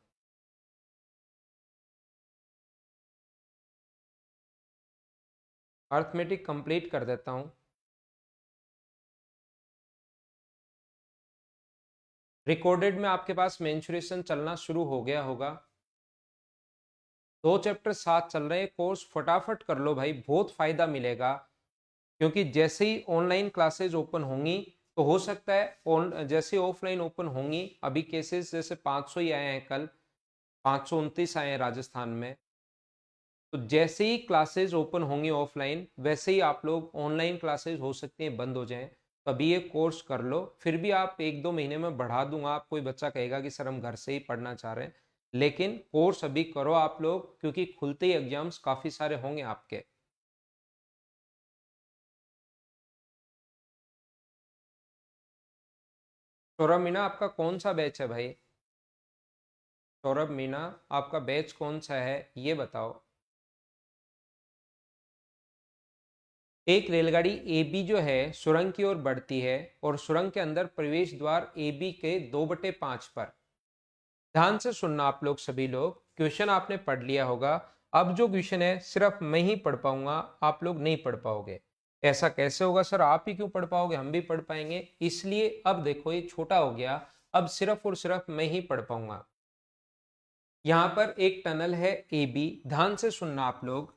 अर्थमेटिक कंप्लीट कर देता हूं। रिकॉर्डेड में आपके पास मेंसुरेशन चलना शुरू हो गया होगा। 2 चैप्टर साथ चल रहे हैं, कोर्स फटाफट कर लो भाई, बहुत फायदा मिलेगा। क्योंकि जैसे ही ऑनलाइन क्लासेज ओपन होंगी तो हो सकता है जैसे ऑफलाइन ओपन होंगी, अभी केसेस जैसे 500 ही आए हैं, कल 529 आए हैं राजस्थान में। तो जैसे ही क्लासेज ओपन होंगी ऑफलाइन, वैसे ही आप लोग ऑनलाइन क्लासेज हो सकती हैं बंद हो जाएं। तो अभी ये कोर्स कर लो, फिर भी आप 1-2 महीने में बढ़ा दूंगा। आप कोई बच्चा कहेगा कि सर हम घर से ही पढ़ना चाह रहे हैं, लेकिन कोर्स अभी करो आप लोग, क्योंकि खुलते ही एग्जाम्स काफी सारे होंगे आपके। सौरभ मीना, आपका कौन सा बैच है भाई? सौरभ मीना, आपका बैच कौन सा है ये बताओ। एक रेलगाड़ी AB जो है सुरंग की ओर बढ़ती है, और सुरंग के अंदर प्रवेश द्वार AB के 2/5 पर। ध्यान से सुनना आप लोग, सभी लोग, क्वेश्चन आपने पढ़ लिया होगा। अब जो क्वेश्चन है सिर्फ मैं ही पढ़ पाऊंगा, आप लोग नहीं पढ़ पाओगे। ऐसा कैसे होगा सर? आप ही क्यों पढ़ पाओगे, हम भी पढ़ पाएंगे। इसलिए अब देखो, ये छोटा हो गया, अब सिर्फ और सिर्फ मैं ही पढ़ पाऊंगा। यहां पर एक टनल है AB, ध्यान से सुनना आप लोग।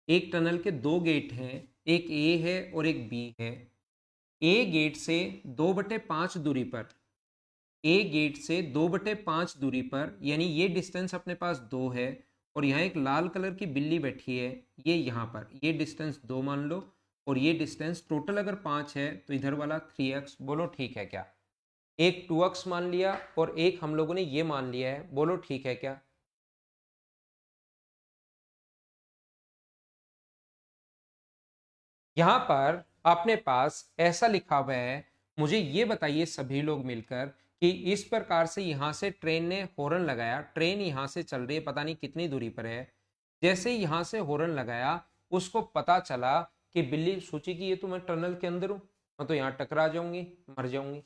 एक टनल के 2 गेट हैं, एक A है और एक B है। A गेट से 2/5 दूरी पर, A गेट से 2/5 दूरी पर, यानी ये डिस्टेंस अपने पास 2 है, और यहाँ एक लाल कलर की बिल्ली बैठी है, ये यहाँ पर, ये डिस्टेंस 2 मान लो, और ये डिस्टेंस टोटल अगर 5 है तो इधर वाला 3x। बोलो ठीक है क्या? एक 2x मान लिया और एक हम लोगों ने ये मान लिया है, बोलो ठीक है क्या? यहाँ पर अपने पास ऐसा लिखा हुआ है, मुझे ये बताइए सभी लोग मिलकर, कि इस प्रकार से यहाँ से ट्रेन ने हॉर्न लगाया, ट्रेन यहाँ से चल रही है, पता नहीं कितनी दूरी पर है। जैसे ही यहाँ से हॉर्न लगाया, उसको पता चला कि बिल्ली सोची कि ये तो मैं टनल के अंदर हूँ, मैं तो यहाँ टकरा जाऊंगी, मर जाऊंगी।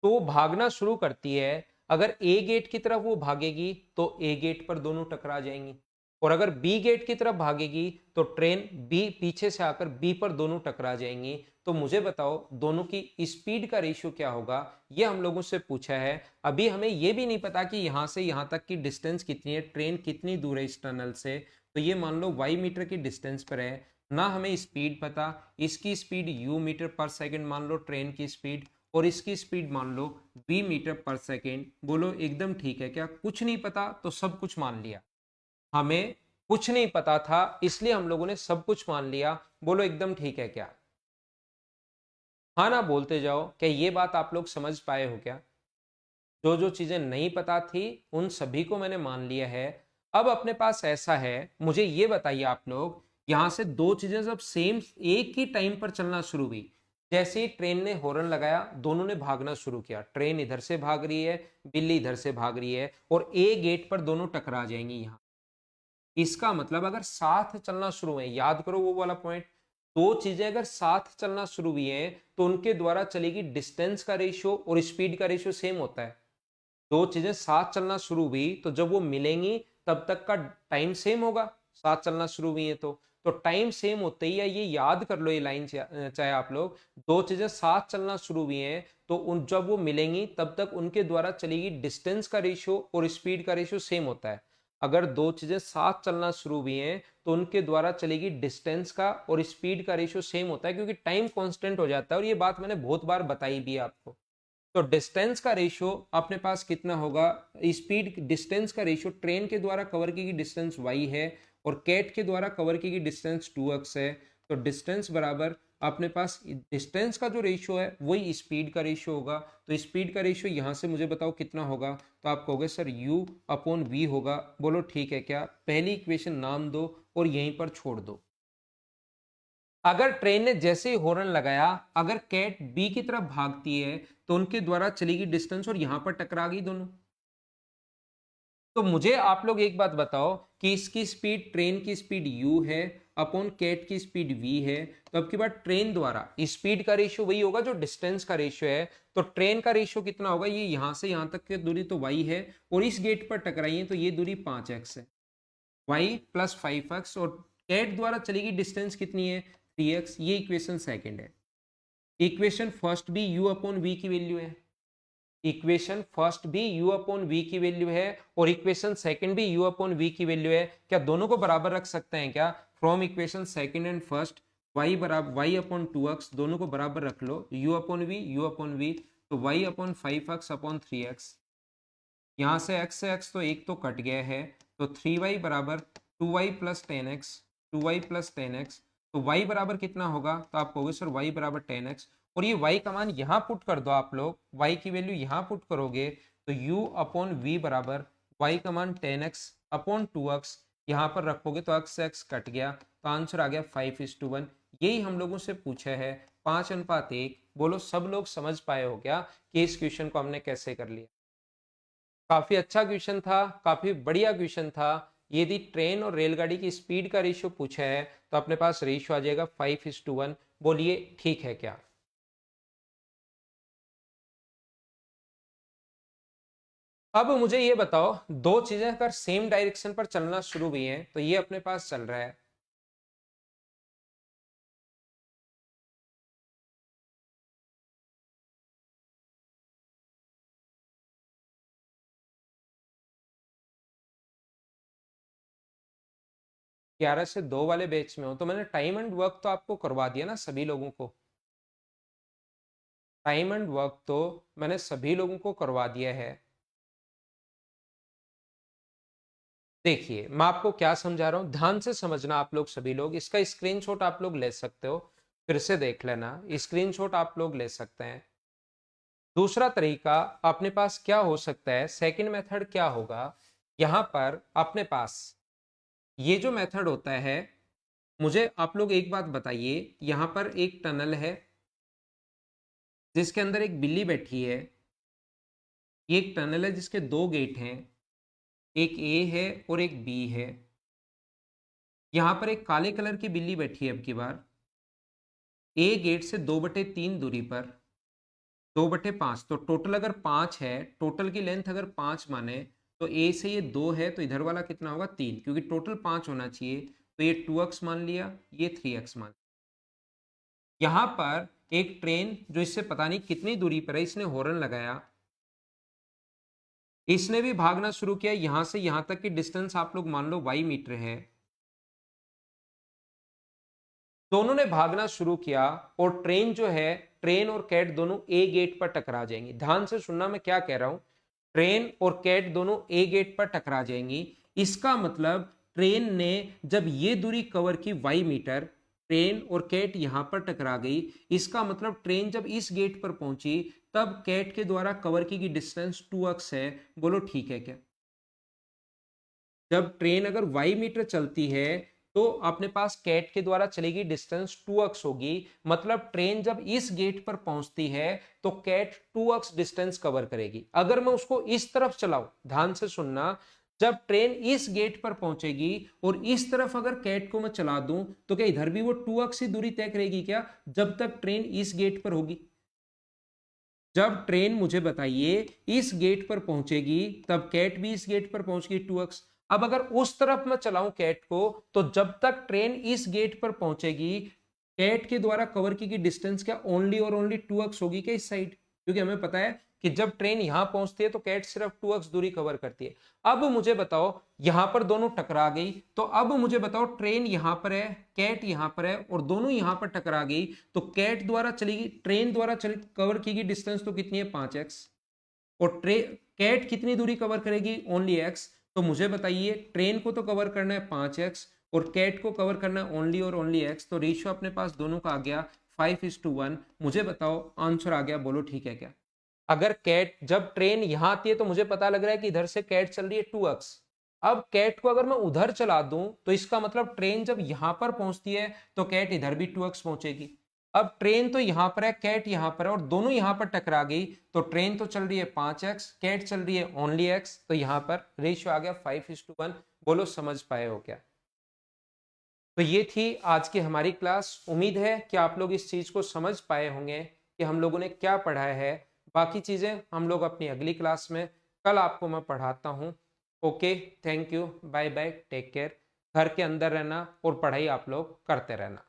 तो वो भागना शुरू करती है। अगर ए गेट की तरफ वो भागेगी तो ए गेट पर दोनों टकरा जाएंगी, और अगर बी गेट की तरफ भागेगी तो ट्रेन बी पीछे से आकर बी पर दोनों टकरा जाएंगी। तो मुझे बताओ दोनों की स्पीड का रेशियो क्या होगा, ये हम लोगों से पूछा है। अभी हमें ये भी नहीं पता कि यहां से यहां तक की डिस्टेंस कितनी है, ट्रेन कितनी दूर है इस टनल से। तो ये मान लो y मीटर की डिस्टेंस पर है, ना हमें स्पीड पता। इसकी स्पीड u मीटर पर सेकंड मान लो ट्रेन की स्पीड, और इसकी स्पीड मान लो v मीटर पर सेकेंड। बोलो एकदम ठीक है क्या? कुछ नहीं पता तो सब कुछ मान लिया। हमें कुछ नहीं पता था, इसलिए हम लोगों ने सब कुछ मान लिया। बोलो एकदम ठीक है क्या? हाँ ना बोलते जाओ। क्या ये बात आप लोग समझ पाए हो क्या? जो जो चीजें नहीं पता थी उन सभी को मैंने मान लिया है। अब अपने पास ऐसा है, मुझे ये बताइए आप लोग, यहां से दो चीजें जब सेम एक ही टाइम पर चलना शुरू हुई, जैसे ही ट्रेन ने हॉर्न लगाया दोनों ने भागना शुरू किया, ट्रेन इधर से भाग रही है, बिल्ली इधर से भाग रही है, और ए गेट पर दोनों टकरा जाएंगी यहां। इसका मतलब अगर साथ चलना शुरू हुए, याद करो वो वाला पॉइंट, दो चीजें अगर साथ चलना शुरू हुई हैं तो उनके द्वारा चलेगी डिस्टेंस का रेशियो और स्पीड का रेशियो सेम होता है। दो चीजें साथ चलना शुरू हुई तो जब वो मिलेंगी तब तक का टाइम सेम होगा, साथ चलना शुरू हुई है तो टाइम सेम होते ही, या ये याद कर लो ये लाइन, चाहे आप लोग, दो चीजें साथ चलना शुरू हुई हैं तो उन जब वो मिलेंगी तब तक उनके द्वारा चलेगी डिस्टेंस का रेशियो और स्पीड का रेशियो सेम होता है। अगर दो चीजें साथ चलना शुरू हुई हैं तो उनके द्वारा चलेगी डिस्टेंस का और स्पीड का रेशियो सेम होता है, क्योंकि टाइम कांस्टेंट हो जाता है, और ये बात मैंने बहुत बार बताई भी है आपको। तो डिस्टेंस का रेशियो अपने पास कितना होगा? स्पीड डिस्टेंस का रेशियो, ट्रेन के द्वारा कवर की गई डिस्टेंस y है और कैट के द्वारा कवर की गई डिस्टेंस 2x है। तो डिस्टेंस बराबर अपने पास डिस्टेंस का जो रेशियो है वही स्पीड का रेशियो होगा। तो स्पीड का रेशियो यहां से मुझे बताओ कितना होगा? तो आप कहोगे सर u/v होगा। बोलो ठीक है क्या? पहली इक्वेशन नाम दो और यहीं पर छोड़ दो। अगर ट्रेन ने जैसे ही हॉर्न लगाया, अगर कैट बी की तरफ भागती है तो उनके द्वारा चलेगी डिस्टेंस, और यहां पर टकरा गई दोनों। तो मुझे आप लोग एक बात बताओ कि इसकी स्पीड, ट्रेन की स्पीड u है अपॉन कैट की स्पीड v है, तो अब की बात ट्रेन द्वारा स्पीड का रेशियो वही होगा जो डिस्टेंस का रेशियो है। तो ट्रेन का रेशियो कितना होगा, ये यहां से यहां तक की दूरी तो y है और इस गेट पर टकराई है तो ये दूरी 5x है, y प्लस 5x, और कैट द्वारा चलेगी डिस्टेंस कितनी है 3x। ये इक्वेशन सेकंड है। इक्वेशन फर्स्ट भी u अपॉन v की वैल्यू है, इक्वेशन फर्स्ट भी u अपॉन v की वैल्यू है और इक्वेशन सेकंड भी u अपॉन v की वैल्यू है। क्या दोनों को बराबर रख सकते हैं क्या? From equation second and first y बराबर y अपॉन 2x दोनों को बराबर रख लो, u अपॉन v, तो y upon 5x upon 3x, यहाँ से x तो एक तो कट गया है, तो 3y बराबर 2y plus 10x, 2y plus 10x, तो y बराबर कितना होगा, तो आप कहोगे सर y बराबर 10x, और ये y का मान यहाँ पुट कर दो आप लोग, y की वैल्यू यहाँ पुट करोगे तो u अपॉन v बराबर y का मान 10x अपॉन 2x, यहाँ पर रखोगे तो x कट गया, तो आंसर आ गया 5:1। यही हम लोगों से पूछा है 5:1। बोलो सब लोग समझ पाए हो क्या कि इस क्वेश्चन को हमने कैसे कर लिया? काफी अच्छा क्वेश्चन था, काफी बढ़िया क्वेश्चन था। यदि ट्रेन और रेलगाड़ी की स्पीड का रेशियो पूछा है तो अपने पास रेशियो आ जाएगा 5:1। बोलिए ठीक है क्या? अब मुझे ये बताओ, दो चीजें अगर सेम डायरेक्शन पर चलना शुरू हुई हैं तो ये अपने पास चल रहा है 11 से 2 वाले बैच में हो, तो मैंने टाइम एंड वर्क तो आपको करवा दिया ना सभी लोगों को, टाइम एंड वर्क तो मैंने सभी लोगों को करवा दिया है। देखिए मैं आपको क्या समझा रहा हूं, ध्यान से समझना आप लोग सभी लोग, इसका स्क्रीनशॉट आप लोग ले सकते हो, फिर से देख लेना, स्क्रीनशॉट आप लोग ले सकते हैं। दूसरा तरीका अपने पास क्या हो सकता है, सेकंड मेथड क्या होगा, यहां पर अपने पास ये जो मेथड होता है, मुझे आप लोग एक बात बताइए, यहां पर एक टनल है जिसके अंदर एक बिल्ली बैठी है, ये एक टनल है जिसके दो गेट हैं, एक ए है और एक बी है। यहां पर एक काले कलर की बिल्ली बैठी है, अब की बार ए गेट से 2/3 दूरी पर, 2/5, तो टोटल अगर 5 है, टोटल की लेंथ अगर 5 माने तो ए से ये 2 है तो इधर वाला कितना होगा 3, क्योंकि टोटल 5 होना चाहिए, तो ये 2x मान लिया, ये 3x मान लिया। यहां पर एक ट्रेन जो इससे पता नहीं कितनी दूरी पर है, इसने हॉर्न लगाया, इसने भी भागना शुरू किया, यहां से यहां तक की डिस्टेंस आप लोग मान लो y मीटर है, दोनों ने भागना शुरू किया और ट्रेन जो है, ट्रेन और कैट दोनों ए गेट पर टकरा जाएंगी। ध्यान से सुनना मैं क्या कह रहा हूं, ट्रेन और कैट दोनों ए गेट पर टकरा जाएंगी। इसका मतलब ट्रेन ने जब ये दूरी कवर की y मीटर, ट्रेन और कैट यहां पर टकरा गई, इसका मतलब ट्रेन जब इस गेट पर पहुंची तब कैट के द्वारा कवर की गई डिस्टेंस 2x है। बोलो ठीक है क्या? जब ट्रेन अगर y मीटर चलती है तो अपने पास कैट के द्वारा चलेगी डिस्टेंस 2x होगी, मतलब ट्रेन जब इस गेट पर पहुंचती है तो कैट 2x डिस्टेंस कवर करेगी। अगर मैं उसको इस तरफ चलाऊं, ध्यान से सुनना, जब ट्रेन इस गेट पर पहुंचेगी और इस तरफ अगर कैट को मैं चला दूं तो क्या इधर भी वो 2x ही दूरी तय करेगी क्या, जब तक ट्रेन इस गेट पर होगी? जब ट्रेन मुझे बताइए इस गेट पर पहुंचेगी तब कैट भी इस गेट पर पहुंच गई 2x। अब अगर उस तरफ मैं चलाऊं कैट को, तो जब तक ट्रेन इस गेट पर पहुंचेगी कैट के द्वारा कवर की गई डिस्टेंस क्या ओनली और ओनली 2x होगी क्या इस साइड, क्योंकि हमें पता है कि जब ट्रेन यहां पहुंचती है तो कैट सिर्फ 2x दूरी कवर करती है। अब मुझे बताओ, यहां पर दोनों टकरा गई, तो अब मुझे बताओ ट्रेन यहां पर है, कैट यहां पर है और दोनों यहां पर टकरा गई, तो कैट द्वारा चलेगी, ट्रेन द्वारा चली कवर की गई डिस्टेंस तो कितनी है 5x, और कैट कितनी दूरी कवर करेगी ओनली x। तो मुझे बताइए ट्रेन को तो कवर करना है 5x और कैट को कवर करना है ओनली और ओनली x, तो रेशियो अपने पास दोनों का आ गया 5:1। मुझे बताओ आंसर आ गया, बोलो ठीक है क्या? अगर कैट, जब ट्रेन यहां आती है तो मुझे पता लग रहा है कि इधर से कैट चल रही है 2x, अब कैट को अगर मैं उधर चला दूं तो इसका मतलब ट्रेन जब यहां पर पहुंचती है तो कैट इधर भी 2x पहुंचेगी। अब ट्रेन तो यहां पर है, कैट यहां पर है और दोनों यहां पर टकरा गई, तो ट्रेन तो चल रही है 5x, कैट चल रही है ओनली x, तो यहां पर रेशियो आ गया 5:1। बोलो समझ पाए हो क्या? तो ये थी आज की हमारी क्लास। उम्मीद है कि आप लोग इस चीज़ को समझ पाए होंगे कि हम लोगों ने क्या पढ़ाया है। बाकी चीज़ें हम लोग अपनी अगली क्लास में कल आपको मैं पढ़ाता हूँ। Okay, thank you, bye bye, take care. घर के अंदर रहना और पढ़ाई आप लोग करते रहना।